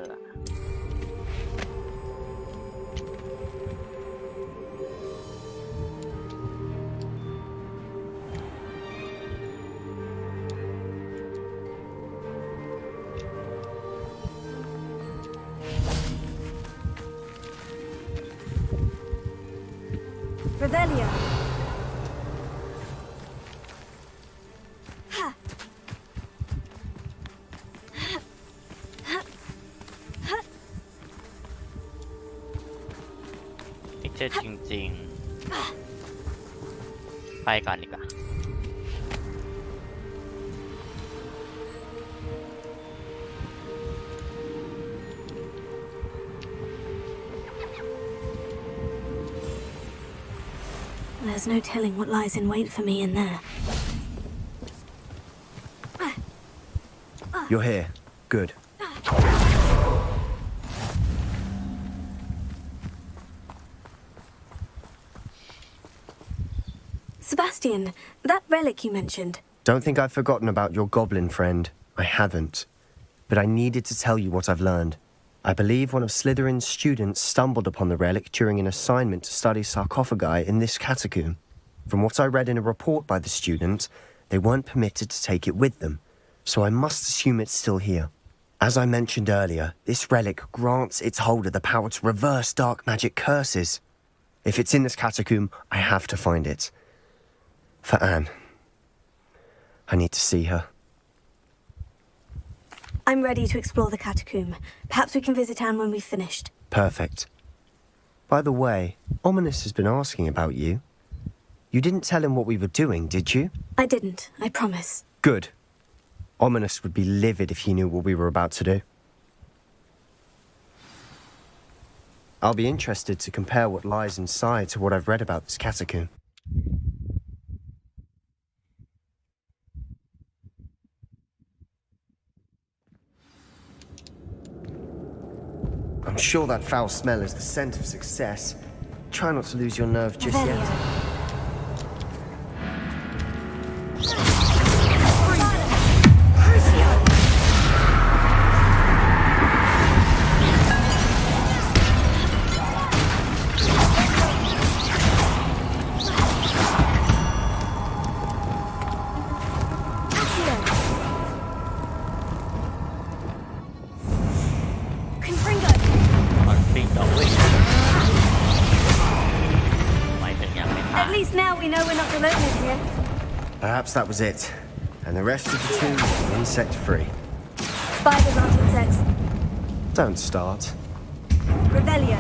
Revelio. ไม่เจอจริงๆ ไปก่อนดีกว่า There's no telling what lies in wait for me in there. You're here. Good. Sebastian, that relic you mentioned. Don't think I've forgotten about your goblin friend. I haven't. But I needed to tell you what I've learned. I believe one of Slytherin's students stumbled upon the relic during an assignment to study sarcophagi in this catacomb. From what I read in a report by the student, they weren't permitted to take it with them, so I must assume it's still here. As I mentioned earlier, this relic grants its holder the power to reverse dark magic curses. If it's in this catacomb, I have to find it. For Anne. I need to see her. I'm ready to explore the catacomb. Perhaps we can visit Anne when we've finished. Perfect. By the way, Ominous has been asking about you. You didn't tell him what we were doing, did you? I didn't, I promise. Good. Ominous would be livid if he knew what we were about to do. I'll be interested to compare what lies inside to what I've read about this catacomb. I'm sure that foul smell is the scent of success. Try not to lose your nerve just yet. At least now we know we're not alone in here. Perhaps that was it. And the rest of the tomb will be insect-free. Spiders aren't insects. Don't start. Revelio.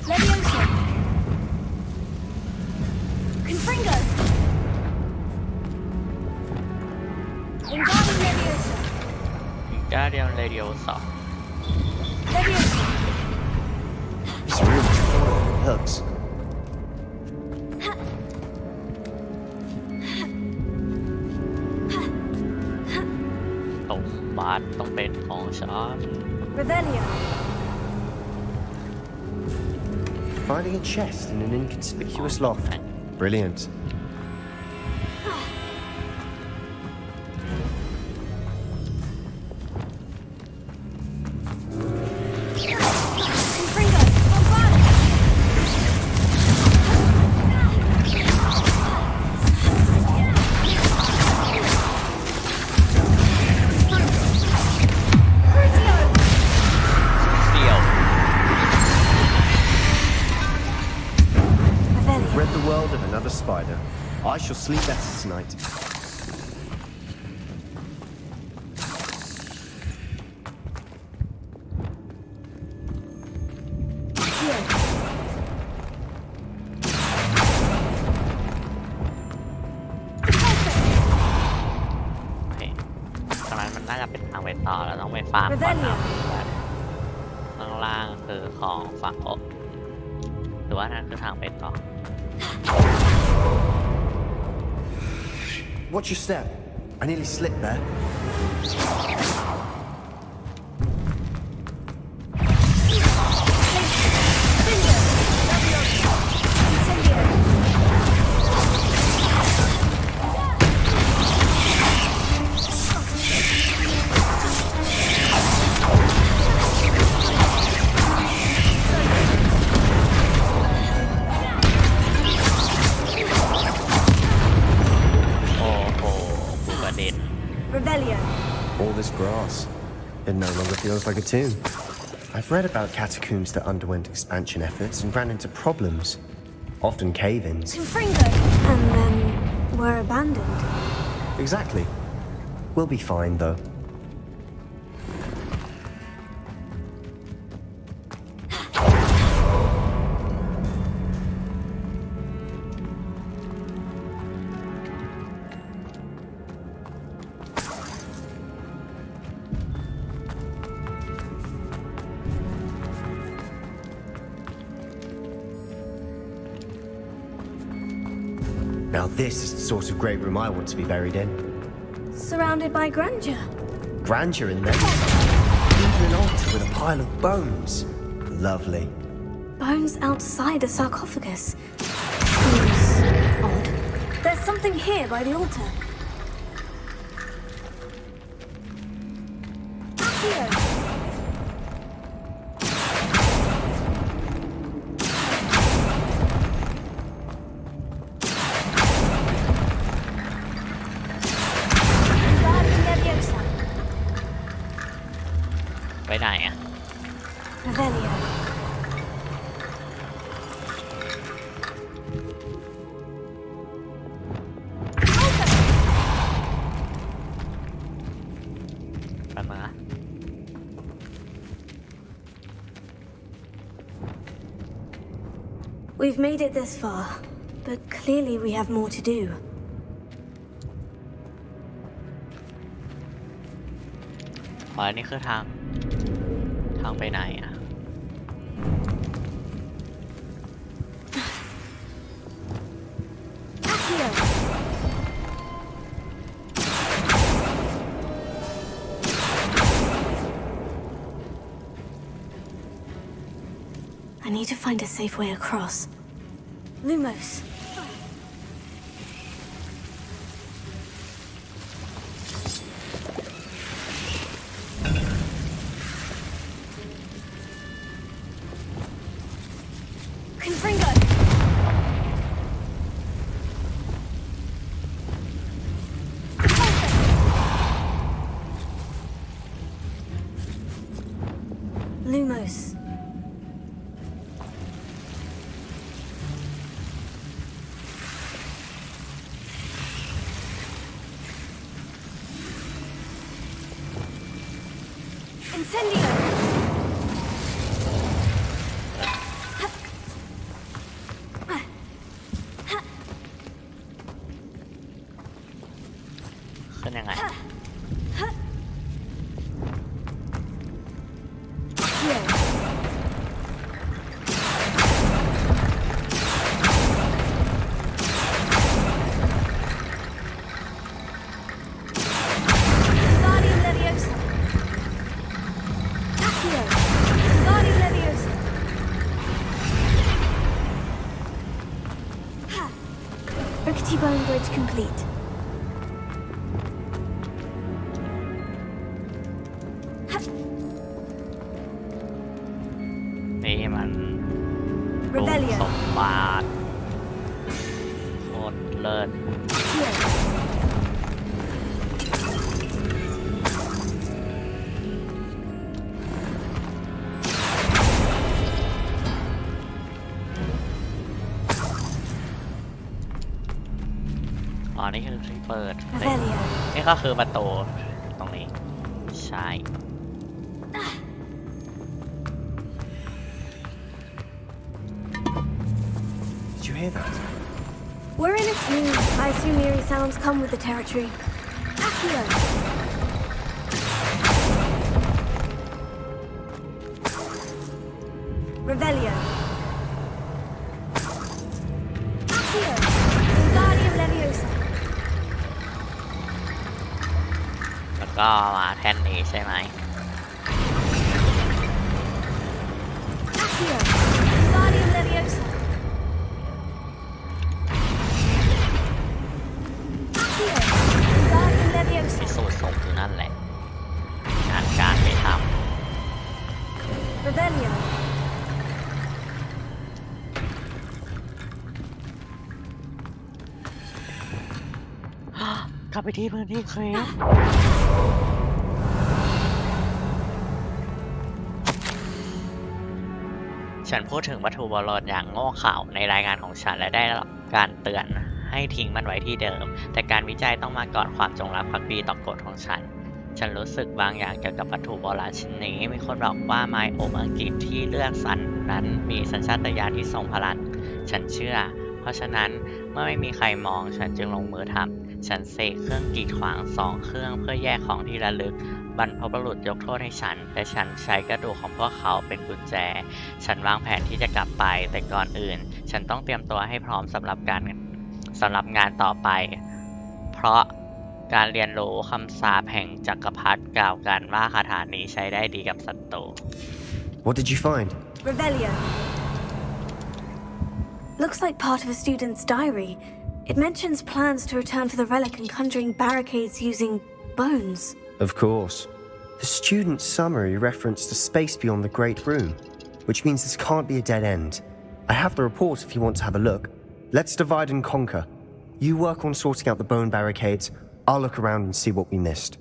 Leviosa. Confringo. Wingardium Leviosa. Wingardium Leviosa. Leviosa. This room hurts. สมบัติต้องเป็นของฉัน Revelio. Finding a chest in an inconspicuous loft. Brilliant. Confringo. Bombard. Crucio. เสี่ยว Revelio. Read the world of another spider. I shall sleep better tonight. Here. โอเคตรงนั้นมันน่าจะเป็นทางไปต่อแล้วต้องไปฟาร์มก่อนนะข้างล่างคือของฝั่งอกหรือว่านั่นคือทางไปต่อ Watch your step. I nearly slipped there. Revelio. All this grass. It no longer feels like a tomb. I've read about catacombs that underwent expansion efforts and ran into problems. Often cave-ins. Confringo. And then were abandoned. Exactly. We'll be fine, though. Now this is the sort of great room I want to be buried in. Surrounded by grandeur. Grandeur in there. Even an altar with a pile of bones. Lovely. Bones outside a sarcophagus. Seems odd. There's something here by the altar. Here. ไปไหนอะ Revelio. ไปมา We've made it this far, but clearly we have more to do. อ๋อนี่คือทางไปไหนอะ I need to find a safe way across. Lumos. Confringo. Lumos. Incendio! ขึ้นยังไง Guardian Leviosa. Accio. Guardian Leviosa. Rickety Bone Bridge complete. นี่มันรู Revelio. สมบัติโคตรเลิศ อ๋อ นี่คือที่เปิด Revelio. นี่ก็คือประตูตรงนี้ ใช่ Did you hear that? We're in a team. I assume eerie sounds come with the territory. Accio. Revelio. Accio. Guardian Leviosa. แล้วก็มาแท่นนี้ใช่ไหม Accio. Guardian Leviosa. Accio. Guardian Leviosa. พิสูจน์ศพอยู่นั่นแหละ งานการไม่ท Revelio. ำ กลับไปที่พื้นที่เคลมฉันพูดถึงวัตถุโบราณอย่างโง่เขลาในรายงานของฉันและได้รับการเตือนให้ทิ้งมันไว้ที่เดิม แต่การวิจัยต้องมาก่อนความจงรักภักดีต่อกฎของฉัน ฉันรู้สึกบางอย่างเกี่ยวกับวัตถุโบราณชิ้นนี้ มีคนบอกว่าไม้อบอังกฤษที่เลือกสรรนั้นมีสัญชาตญาณที่ทรงพลัง ฉันเชื่อ เพราะฉะนั้นเมื่อไม่มีใครมองฉันจึงลงมือทำฉันเสกเครื่องกีดขวาง2 เครื่องเพื่อแยกของที่ระลึก บรรพบุรุษยกโทษให้ฉันและฉันใช้กระดูกของพวกเขาเป็นกุญแจ ฉันวางแผนที่จะกลับไป แต่ก่อนอื่น ฉันต้องเตรียมตัวให้พร้อมสำหรับงานต่อไป เพราะการเรียนรู้คำสาปแห่งจักรพรรดิกล่าวกันว่าคาถานี้ใช้ได้ดีกับศัตรู What did you find? Revelio. Looks like part of a student's diary. It mentions plans to return for the relic and conjuring barricades using bones. Of course. The student's summary referenced a space beyond the Great Room, which means this can't be a dead end. I have the report if you want to have a look. Let's divide and conquer. You work on sorting out the bone barricades. I'll look around and see what we missed.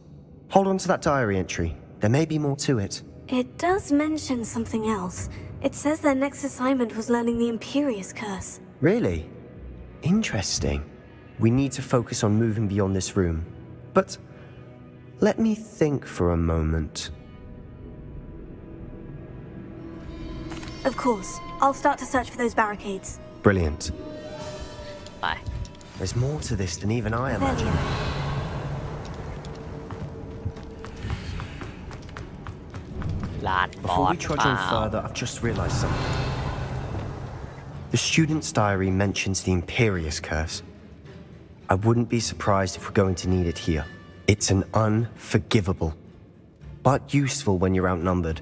Hold on to that diary entry. There may be more to it. It does mention something else. It says their next assignment was learning the Imperious Curse. Really? Interesting. We need to focus on moving beyond this room. But let me think for a moment. Of course. I'll start to search for those barricades. Brilliant. ไป There's more to this than even I imagined. Revelio. ลานบอ Before ส we trudge on further, I've just realized something. The student's diary mentions the Imperious Curse. I wouldn't be surprised if we're going to need it here. It's an unforgivable, but useful when you're outnumbered.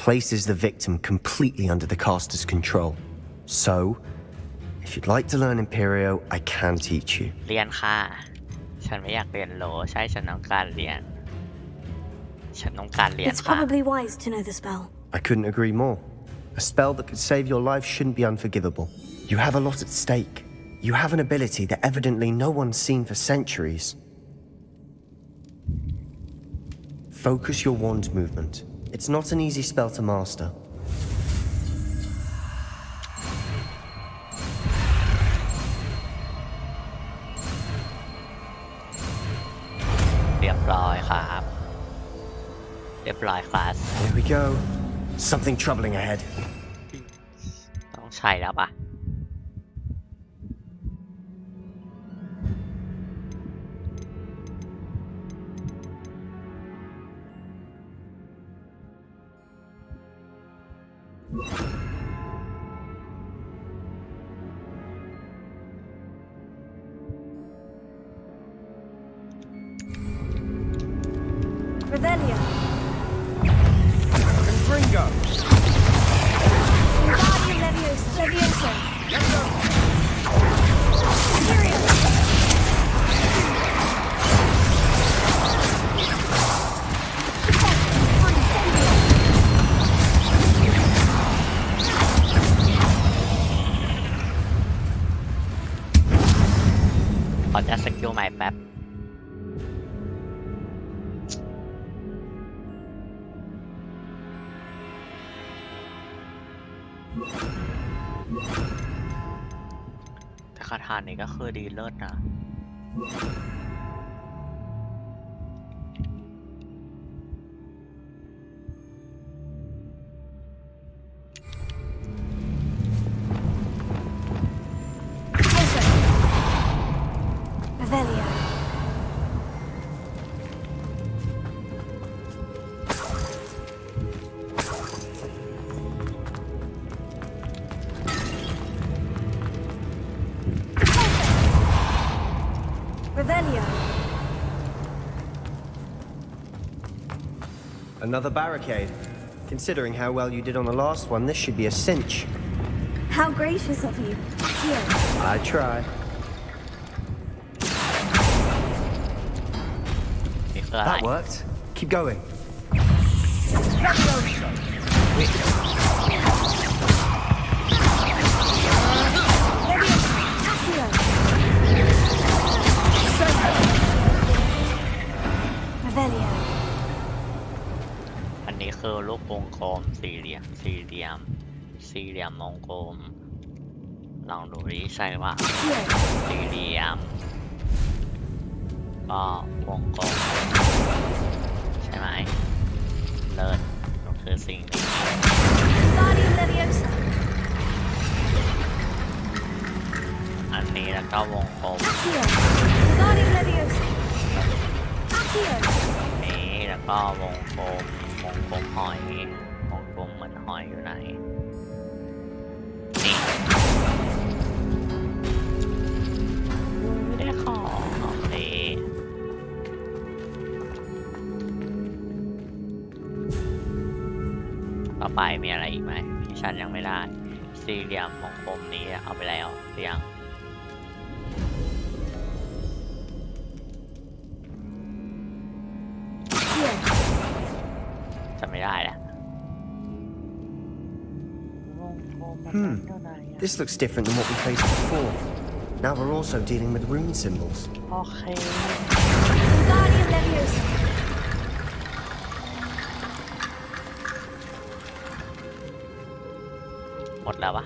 Places the victim completely under the caster's control. So, if you'd like to learn Imperio, I can teach you. เรียนค่ะฉันไม่อยากเรียนโลใช่ฉันต้องการเรียน It's probably wise to know the spell. I couldn't agree more. A spell that could save your life shouldn't be unforgivable. You have a lot at stake. You have an ability that evidently no one's seen for centuries. Focus your wand movement. It's not an easy spell to master. เรียบร้อยครับ เรียบร้อยคลาส Here we go. Something troubling ahead. ต้องใช่แล้วป่ะ Revelio. Ringo. Wingardium Leviosa. Imperium. ขอจัดสกิลใหม่แป๊บ แต่คาถานี้ก็คือดีเลิศนะ Revelio. Revelio. Another barricade. Considering how well you did on the last one, this should be a cinch. How gracious of you. Here. I try. นี่คืออะไร That worked. Keep going. Revelio. อันนี้คือรูปวงกลมสี่เหลี่ยมวงกลมลองดูดิใช่ว่าสี่เหลี่ยมก็วงกลมใช่ไหมเลิศก็คือสิ่งนี้ Wingardium Leviosa. อันนี้แล้วก็วงกลม Accio. Wingardium Leviosa. Accio. นี้แล้วก็วงกลมหอยวงกลมเหมือนหอยอยู่ไหนนี่ไม่ได้ของโอเคต่อไปมีอะไรอีกไหมที่ฉันยังไม่ได้สี่เหลี่ยมวงกลมนี้เอาไปแล้วหรือยังจะไม่ได้แล้ว This looks different than what we faced before. Now we're also dealing with rune symbols. โอเค Wingardium Leviosa. หมดแล้ววะ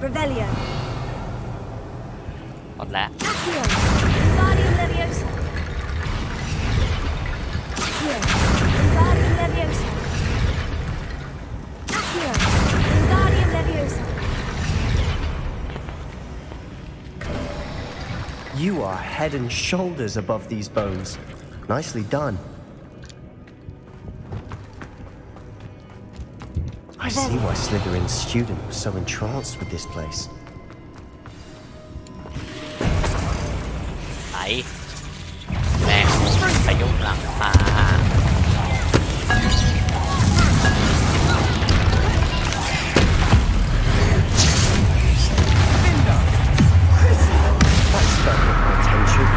Revelio. หมดแล้ว Accio. Wingardium Leviosa. Accio. Wingardium Leviosa. Accio. Wingardium Leviosa. You are head and shoulders above these bones. Nicely done. I see why Slytherin's student was so entranced with this place. ไหนแมงมุมพายุหลังคา That stuck with my attention.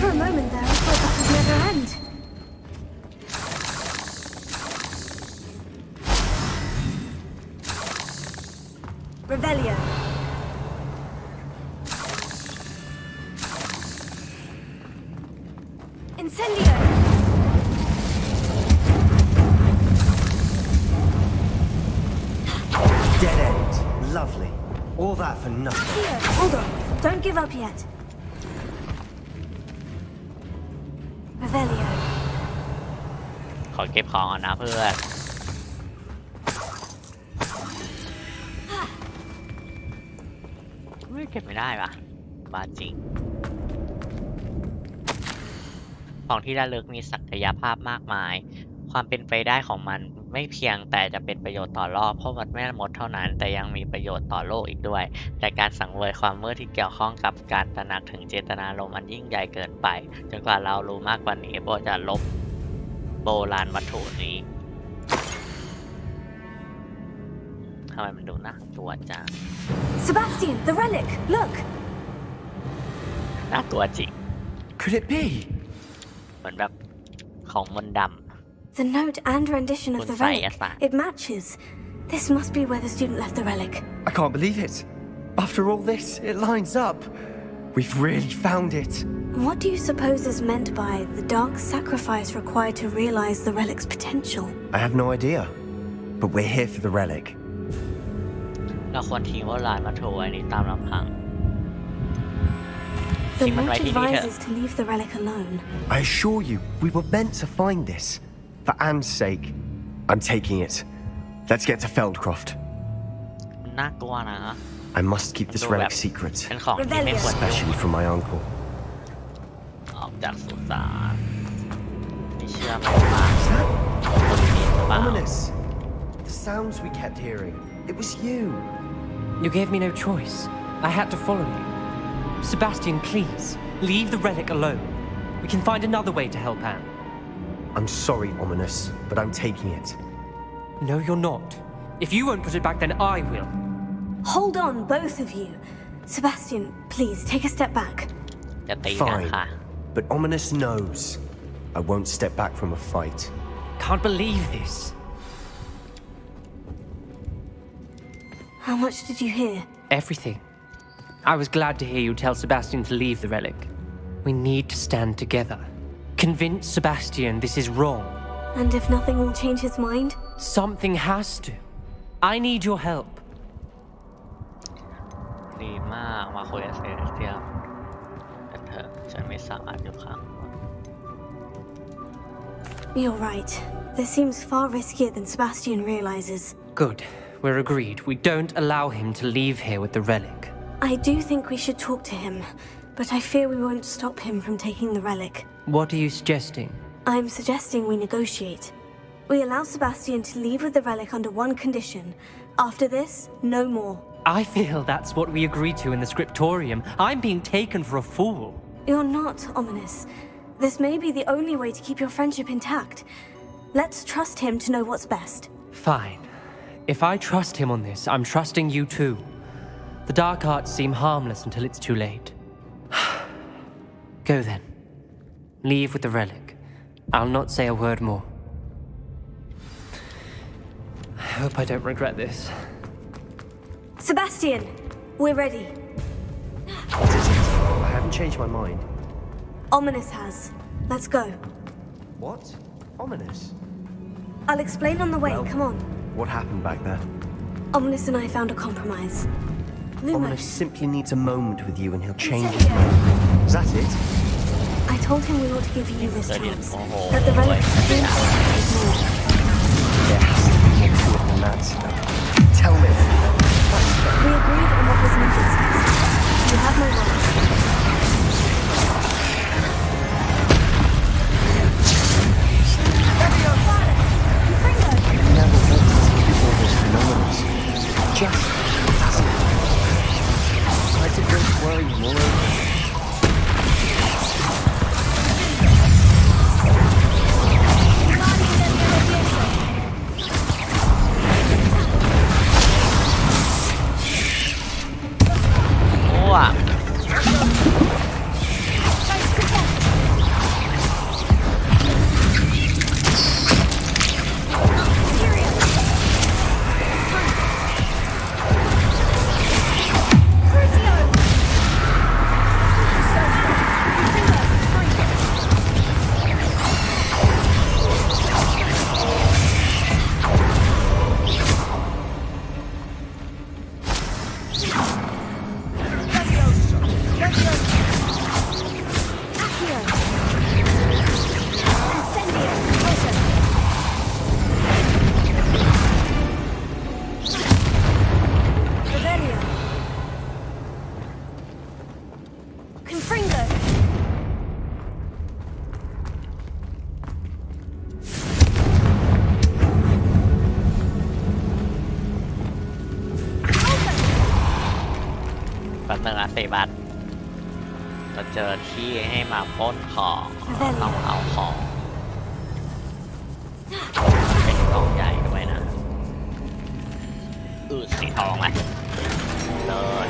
For a moment there, I thought that would never end. Revelio. Incendio. Dead end. Lovely. All that for nothing. Here, hold on. Don't give up yet. Revelio. ขอเก็บของก่อนนะเพื่อนไม่เก็บไม่ได้ปะบ้าจริง ของที่ระลึกมีศักยภาพมากมาย ความเป็นไปได้ของมันไม่เพียงแต่จะเป็นประโยชน์ต่อโลกเพราะมันไม่หมดเท่านั้น แต่ยังมีประโยชน์ต่อโลกอีกด้วย แต่การสังเวยความมืดที่เกี่ยวข้องกับการตระหนักถึงเจตนารมณ์อันยิ่งใหญ่เกินไปจนกว่าเรารู้มากกว่านี้โบจะลบโบราณวัตถุนี้ทำไมมันดูน่ากลัวจัง Sebastian, the relic. Look. น่ากลัวจริง Could it be? เหมือนแบบของมนต์ด The note and rendition of the relic. It matches. This must be where the student left the relic. I can't believe it. After all this, it lines up. We've really found it. What do you suppose is meant by the dark sacrifice required to realize the relic's potential? I have no idea. But we're here for the relic. ำเราควรทิ้งโบราณวัตถุไว้นี้ตามลำพัง The ทิ้งมัน note ไว้ที่นี่เถอะ advises to leave the relic alone. I assure you, we were meant to find this. For Anne's sake, I'm taking it. Let's get to Feldcroft. น่ากลัวนะ I must keep this relic secret, เป็นของที่ไม่ควรยุ่ง especially from my uncle. ออกจากสุสานไม่เชื่อไม่ฟังคนผิดหรือเปล่า Ominous. The sounds we kept hearing. It was you. You gave me no choice. I had to follow you. Sebastian, please, leave the relic alone. We can find another way to help Anne. I'm sorry, Ominous, but I'm taking it. No, you're not. If you won't put it back, then I will. Hold on, both of you. Sebastian, please take a step back. จะตีกัน Fine, ค่ะ but Ominous knows I won't step back from a fight. Can't believe this. How much did you hear? Everything. I was glad to hear you tell Sebastian to leave the relic. We need to stand together. Convince Sebastian this is wrong. And if nothing will change his mind? Something has to. I need your help. ดีมากมาคุยกับเซเลสเทียลกันเถอะฉันไม่สามารถอยู่ข้าง You're right. This seems far riskier than Sebastian realizes. Good. We're agreed. We don't allow him to leave here with the relic. I do think we should talk to him, but I fear we won't stop him from taking the relic. What are you suggesting? I'm suggesting we negotiate. We allow Sebastian to leave with the relic under one condition. After this, no more. I feel that's what we agreed to in the scriptorium. I'm being taken for a fool. You're not, Ominous. This may be the only way to keep your friendship intact. Let's trust him to know what's best. Fine. If I trust him on this, I'm trusting you too. The dark arts seem harmless until it's too late. Go then. Leave with the relic. I'll not say a word more. I hope I don't regret this. Sebastian, we're ready. What is it? I haven't changed my mind. Ominous has. Let's go. What? Ominous? I'll explain on the way. Well, Come on. What happened back there? Ominous and I found a compromise. Ominous simply needs a moment with you and he'll change his mind. Is that it? I told him we ought to give you this chance. That the relic is more. There has to be more to it than that. Tell me. We agreed on what was needed. You have my word. Never wanted to be all those phenomena. Just doesn't. I don't worry, moreover. Wow.แป๊บนึงนะเซบัสจะเจอที่ให้มาปล้นของต้องเอาของเป็นกล่องใหญ่ด้วยนะสีทองไหมเลิศ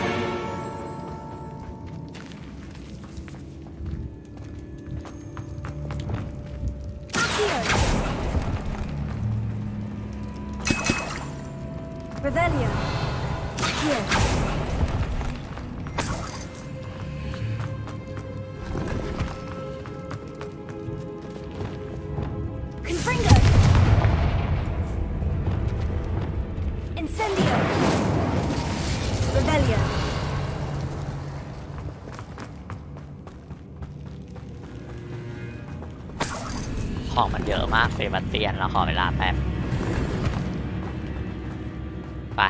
Revelio. Here. Confringo. Incendio. Revelio. ของมันเยอะมากเซบาสเตียนแล้วขอเวลาแป๊บไป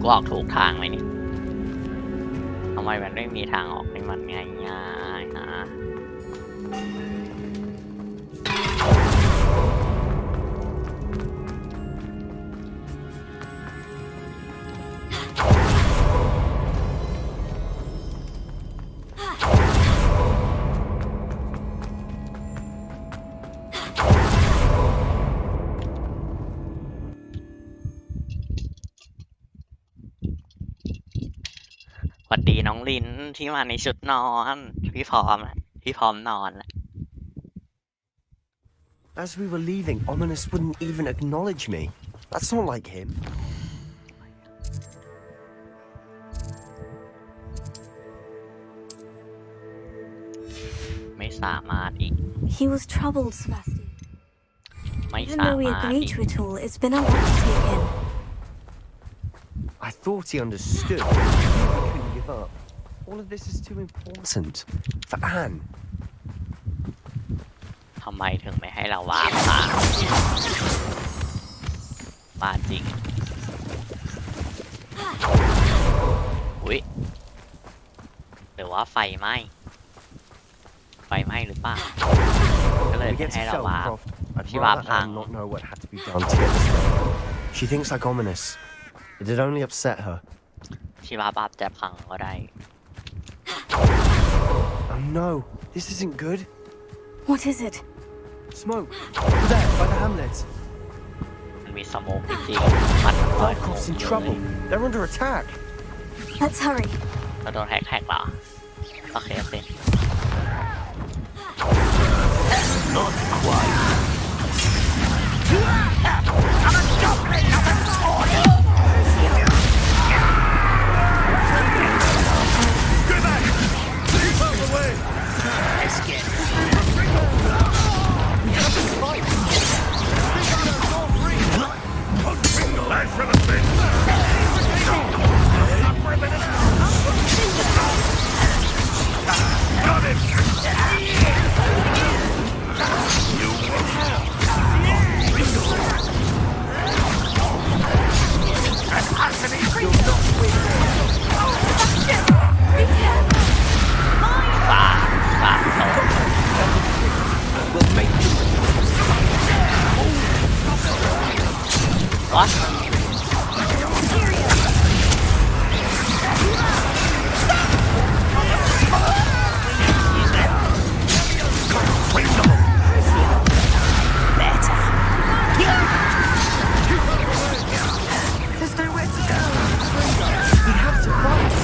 กูออกถูกทางไหมนี่ทำไมมันไม่มีทางออกให้มันง่ายๆฮะ สวัสดีน้องลินที่มาในชุดนอน พี่พร้อมแล้วพี่พร้อมนอนแล้ว As we were leaving, Ominous wouldn't even acknowledge me. That's not like him. ไม่สามารถอีก He was troubled, Sebastian. ไม่ Even สา though we มารถ agreed อีก to it all, it's been a lot to take in. I thought he understood. He couldn't give up. All of this is too important. For Anne. ทำไมถึงไม่ให้เราวาร์ปค่ะมาจริง อุ๊ยหรือว่าไฟไหม้หรือเปล่า ก็เลย We ไม่ get ให้ to เราวาร์ป Felcroft. I'd ที่วาร์ป rather พัง Anne not know what had to be done to get this done. She thinks like Ominous. It'd only upset her. ที่วาร์ปอาจจะพังก็ได้ Oh no, this isn't good. What is it? Smoke. Over there, by the hamlet. มันมีสโมกจริงๆมันลอย Felcroft's in trouble. They're under attack. Let's hurry. เราโดนแฮกเหรอ โอเค Not quite. Let's get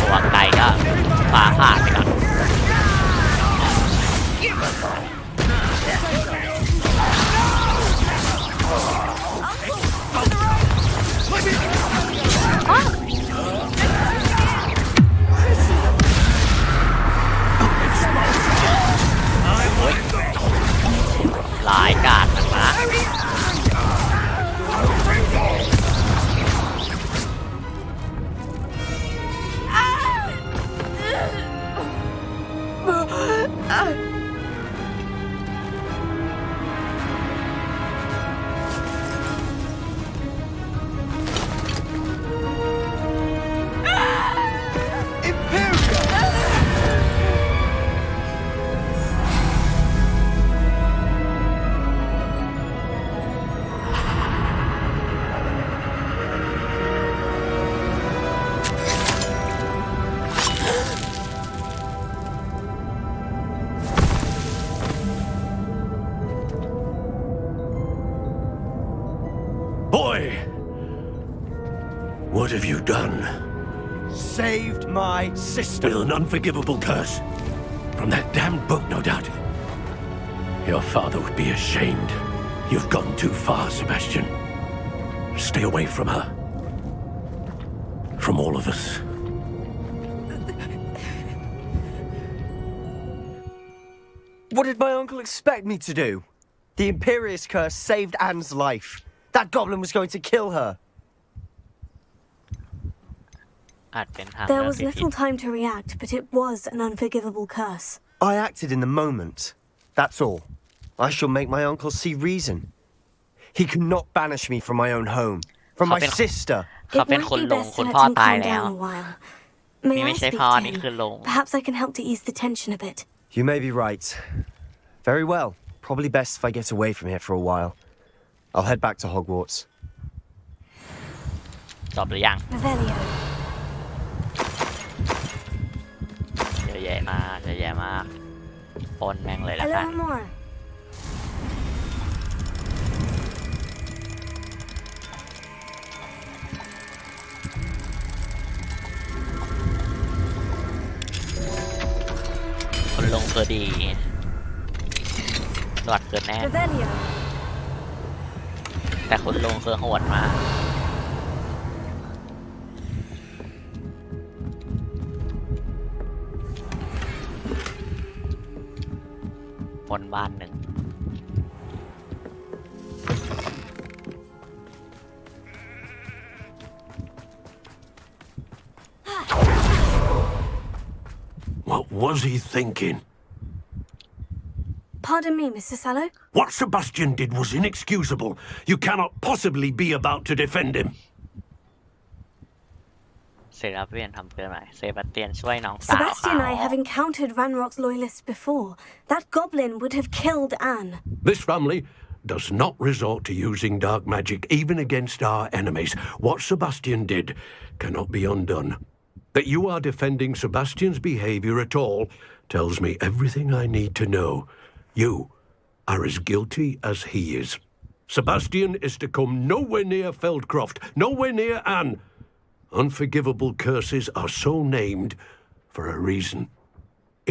ตัวไกลก็ฟ้าผ่าไปก่อนหลายกาดนะ Boy! What have you done? Saved my sister. With an unforgivable curse. From that damned book, no doubt. Your father would be ashamed. You've gone too far, Sebastian. Stay away from her. From all of us. What did my uncle expect me to do? The Imperious curse saved Anne's life. That goblin was going to kill her. อาจเป็นทาง There เลือก was ที่ผิด little time to react, but it was an unforgivable curse. I acted in the moment. That's all. I shall make my uncle see reason. He cannot banish me from my own home. From my sister. เขา It เป็น might คุณ be ลุง best คุ to ณ let พ่อ him ตาย calm แล้ว down a while. นี่ May I ไม่ใช่ speak พ่อ to นี่ him? คือลุง Perhaps I can help to ease the tension a bit. You may be right. Very well. Probably best if I get away from here for a while. I'll head back to Hogwarts. จบหรือยัง Revelio. เยอะแยะมากเยอะแยะมากปนแม่งเลย A ละกัน little more. คือดีหนวดคือแน่น Revelio. แต่คุณลุงคือโหดมากบนบ้านหนึ่ง What was he thinking? Pardon me, Mr. Sallow. What Sebastian did was inexcusable. You cannot possibly be about to defend him. เซราเบียนทำเกินไปเซบาสเตียนช่วยน้องสาว Sebastian and I เขา have encountered Ranrock's loyalists before. That goblin would have killed Anne. This family does not resort to using dark magic even against our enemies. What Sebastian did cannot be undone. That you are defending Sebastian's behavior at all tells me everything I need to know. You are as guilty as he is. Sebastian is to come nowhere near Feldcroft, nowhere near Anne. Unforgivable curses are so named for a reason.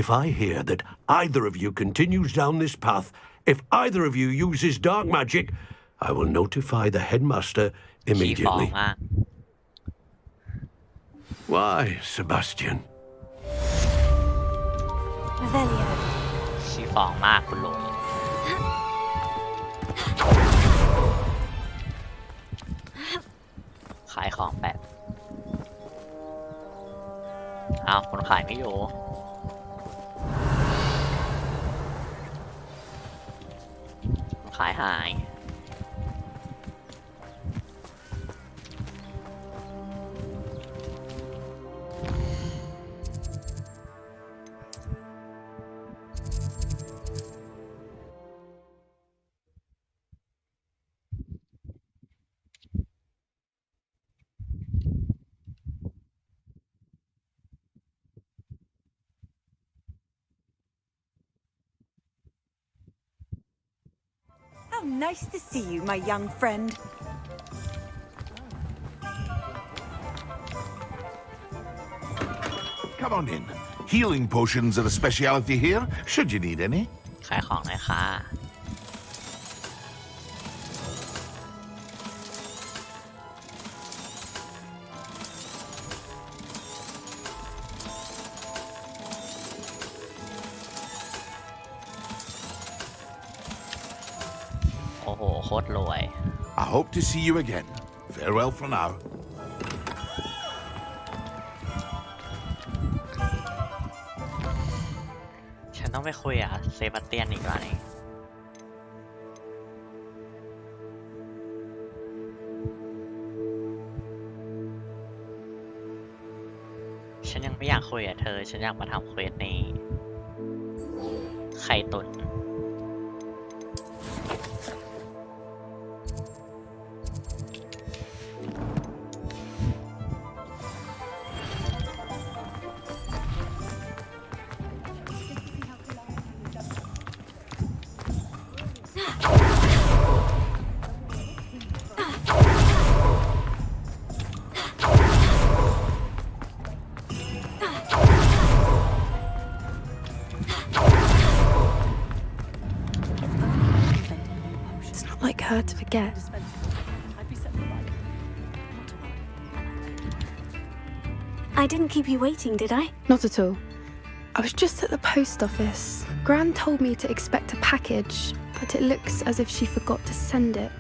If I hear that either of you continues down this path, if either of you uses dark magic, I will notify the headmaster immediately. Why, Sebastian? Revelio. ชีฟองมากคุณลุงขายของแบบอ้าวคนขายไม่อยู่คนขายหายHow nice to see you, my young friend. Come on in. Healing potions are a speciality here, should you need any. ขายของหน่อยค่ะโอ้โหโคตรรวย I hope to see you again. Farewell for now. ฉันต้องไปคุยกับเซบาสเตียนอีกแล้วนี่ฉันยังไม่อยากคุยกับเธอฉันอยากมาทำเควสนี้ไข่ตุนLike her to forget. I didn't keep you waiting, did I? Not at all. I was just at the post office. Gran told me to expect a package, but it looks as if she forgot to send it.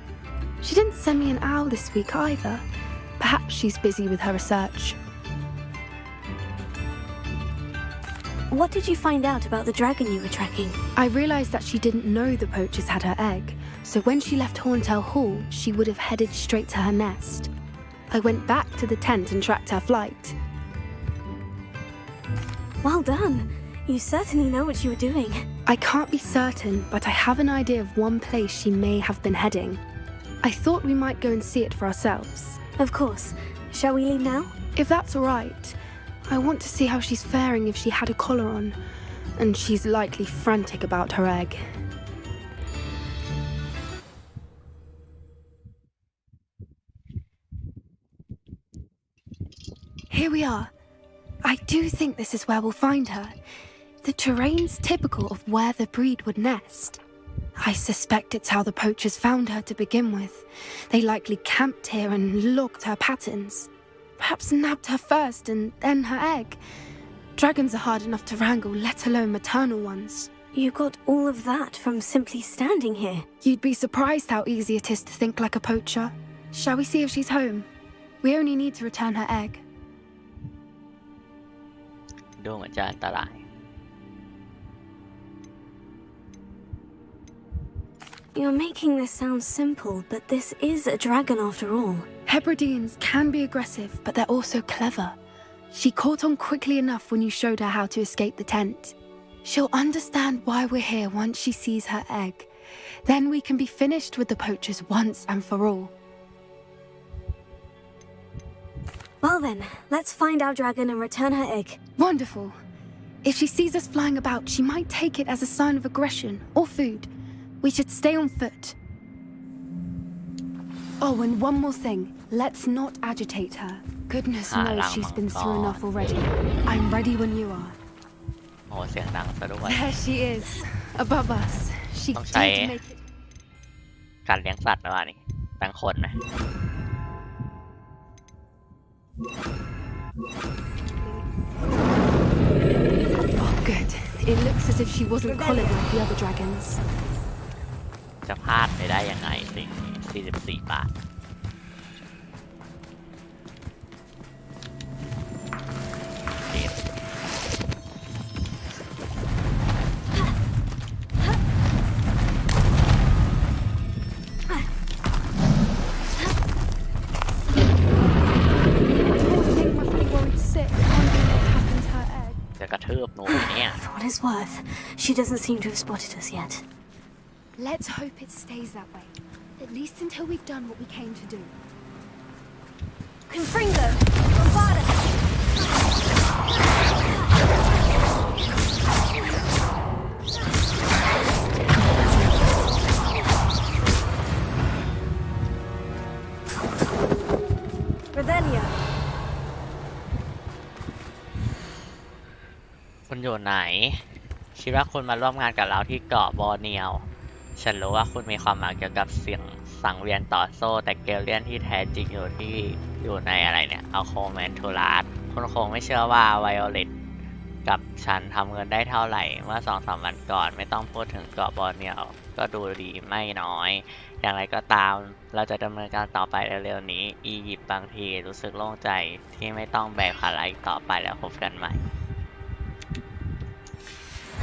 She didn't send me an owl this week either. Perhaps she's busy with her research. What did you find out about the dragon you were tracking? I realised that she didn't know the poachers had her egg, so when she left Horntail Hall, she would have headed straight to her nest. I went back to the tent and tracked her flight. Well done. You certainly know what you were doing. I can't be certain, but I have an idea of one place she may have been heading. I thought we might go and see it for ourselves. Of course. Shall we leave now? If that's all right. I want to see how she's faring if she had a collar on, and she's likely frantic about her egg. Here we are. I do think this is where we'll find her. The terrain's typical of where the breed would nest. I suspect it's how the poachers found her to begin with. They likely camped here and logged her patterns. Perhaps nabbed her first and then her egg. Dragons are hard enough to wrangle, let alone maternal ones. You got all of that from simply standing here. You'd be surprised how easy it is to think like a poacher. Shall we see if she's home? We only need to return her egg. ดูเหมือนจะอันตราย You're making this sound simple, but this is a dragon after all. Hebrideans can be aggressive, but they're also clever. She caught on quickly enough when you showed her how to escape the tent. She'll understand why we're here once she sees her egg. Then we can be finished with the poachers once and for all. Well then, let's find our dragon and return her egg. Wonderful. If she sees us flying about, she might take it as a sign of aggression or food. We should stay on foot. Oh, and one more thing. Let's not agitate her. Goodness knows she's been through enough already. I'm ready when you are. โอ้เสียงดังซะด้วย There she is, above us. She ต้องใช้ did make it. การเลี้ยงสัตว์ไหมวะนี่ตั้งคนไหม Oh, good. It looks as if she wasn't collared like the other dragons. จะพลาดไปได้ยังไงสิ44 บาทจะกระทืบหนูเนี่ย For what it's worth, she doesn't seem to have spotted us yet. Let's hope it stays that way. At least until we've done what we came to do. Confringo! Bombada! Revelio! คุณอยู่ไหนคิดว่าคุณมาร่วมงานกับเราที่เกาะบอร์เนียวฉันรู้ว่าคุณมีความหมายเกี่ยวกับเสียงสังเวียนต่อโซ่แต่เกลเลียนที่แท้จริงอยู่ในอะไรเนี่ยอัลโคแมนทูลัสคุณคงไม่เชื่อว่าไวโอเลตกับฉันทำเงินได้เท่าไหร่เมื่อ 2-3 วันก่อนไม่ต้องพูดถึงเกาะบอร์เนียวก็ดูดีไม่น้อยอย่างไรก็ตามเราจะดำเนินการต่อไปเร็วๆนี้อียิปต์บางทีรู้สึกโล่งใจที่ไม่ต้องแบกภาระอีกต่อไปแล้วพบกันใหม่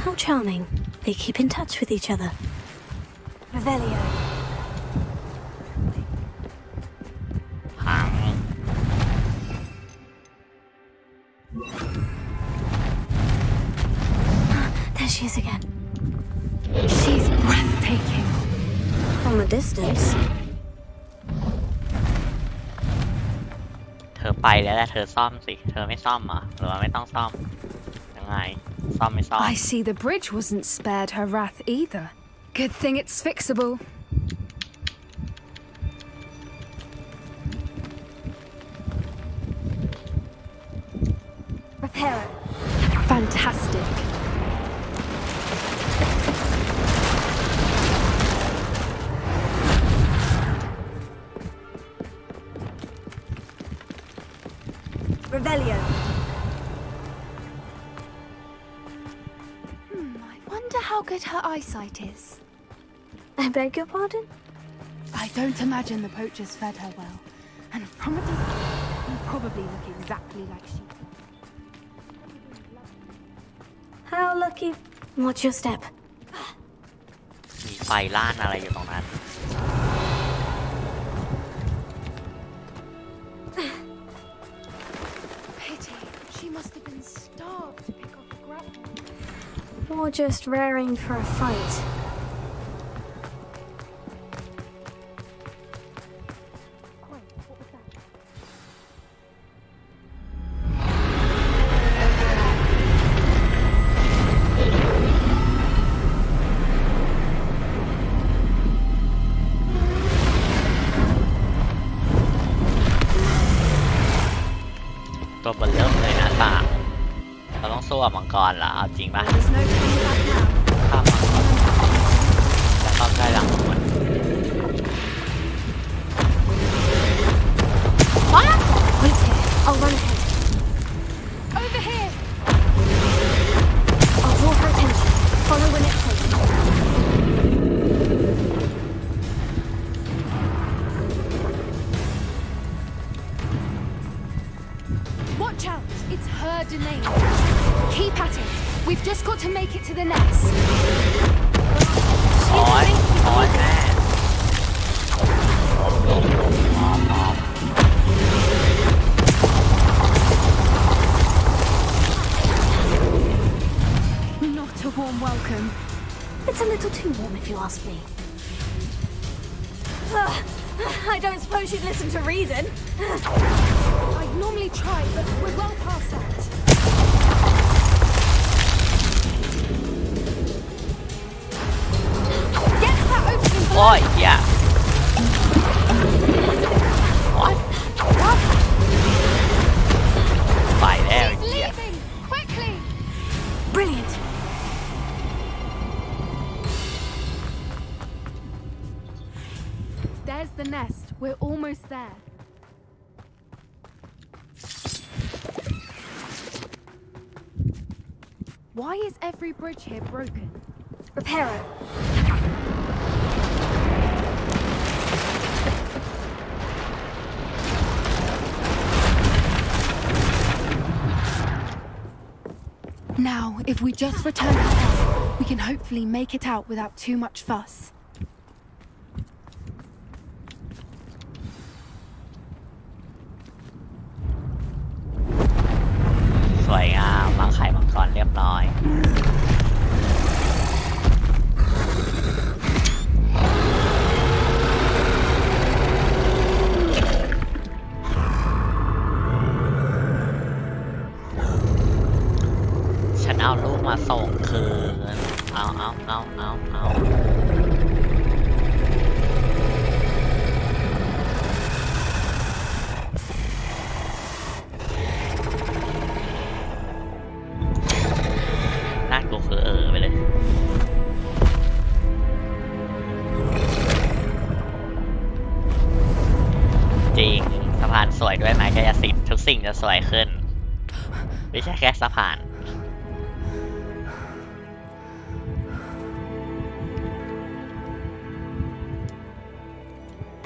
How charming. They keep in touch with each other. Revelio. There she is again. She's breathtaking. From a distance. เธอไปแล้วแหละเธอซ่อมสิเธอไม่ซ่อมเหรอหรือว่าไม่ต้องซ่อมยังไงซ่อมไม่ซ่อม I see the bridge wasn't spared her wrath either. Good thing it's fixable. Repair it. Fantastic. Revelio. I wonder how good her eyesight is. I beg your pardon? I don't imagine the poachers fed her well. And from a distance, you probably look exactly like she did. How lucky. Watch your step. มีไฟล่านอะไรอยู่ตรงนั้น Pity. She must have been starved to pick off a grapple. Or just raring for a fight. สู้กับมังกรเหรอเอาจริงปะ There's no turning back now. ข้ามมังกรแล้วก็ใกล้หลังมัน What? Wait here. I'll run ahead. Over here. I'll draw her attention. Follow when it's safe. Watch out! It's her domain. Keep at it. We've just got to make it to the nest. โอ้ยโอ้ยแม่ Not a warm welcome. It's a little too warm if you ask me. I don't suppose you'd listen to reason. I'd normally try, but we're well past that. Get to that opening below. โอ้ยเหี้ยโอ้ยไปแล้วไอ้ She's เหี้ย leaving! Quickly! Brilliant. There's the nest. We're almost there. Why is every bridge here broken? Repair it. Now, if we just return her egg, we can hopefully make it out without too much fuss. สวยงามวางไข่มังกรเรียบร้อย ฉันเอาลูกมาส่งคืน เอา นั่นกูคือไปเลย จริงสะพานสวยด้วยไหมกายสิทธิ์ทุกสิ่งจะสวยขึ้น ไม่ใช่แค่สะพาน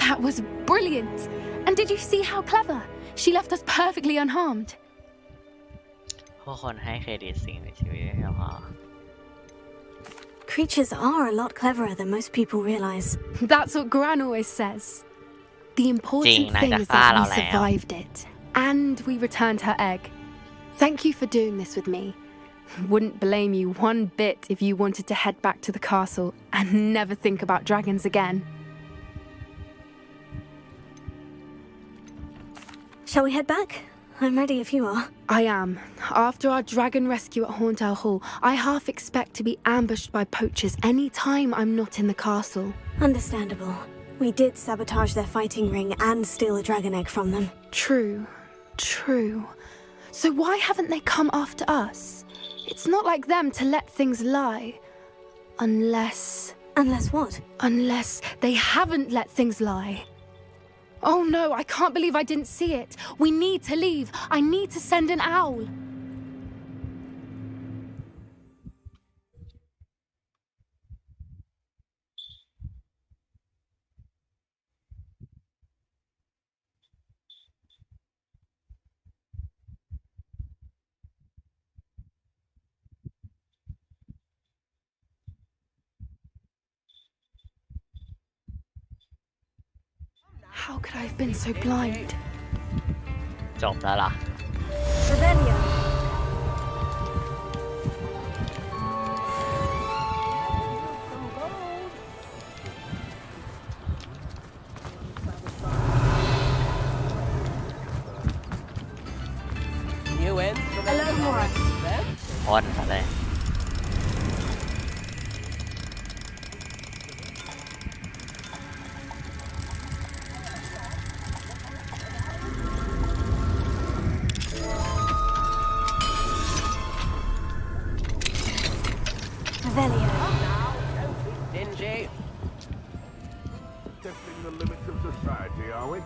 That was brilliant! And did you see how clever? She left us perfectly unharmed. ผู้คนให้เครดิตสิ่งในชีวิตไม่พอ Creatures are a lot cleverer than most people realize. That's what Gran always says. The important Jing, thing is nagkasala that we lang. survived it. And we returned her egg. Thank you for doing this with me. Wouldn't blame you one bit if you wanted to head back to the castle and never think about dragons again. Shall we head back? I'm ready if you are. I am. After our dragon rescue at Hauntel Hall, I half expect to be ambushed by poachers any time I'm not in the castle. Understandable. We did sabotage their fighting ring and steal a dragon egg from them. True. So why haven't they come after us? It's not like them to let things lie. Unless what? Unless they haven't let things lie. Oh no, I can't believe I didn't see it. We need to leave. I need to send an owl. How could I have been so blind? จบแล้วล่ะ Revelio. Hello, Mora. พ่นมาเลย What are we?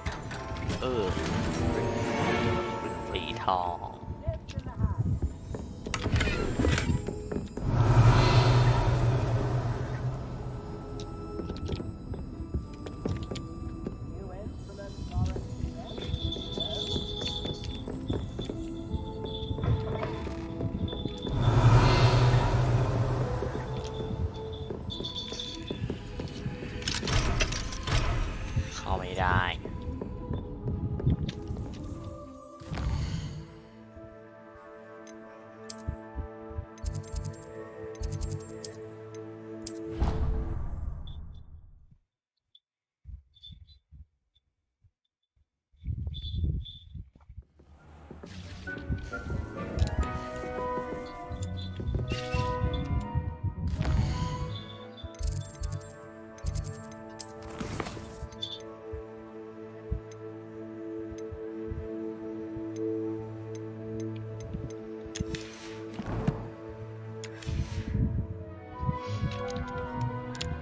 สีทองเข้าไม่ได้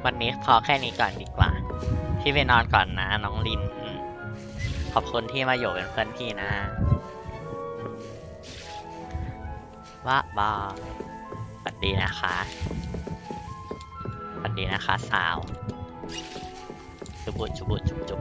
วันนี้พอแค่นี้ก่อนดีกว่า พี่ไปนอนก่อนนะน้องลิน ขอบคุณที่มาอยู่เป็นเพื่อนพี่นะว่าบายฝันดีนะคะฝันดีนะคะสาวจุบุจุบุจุบจุบ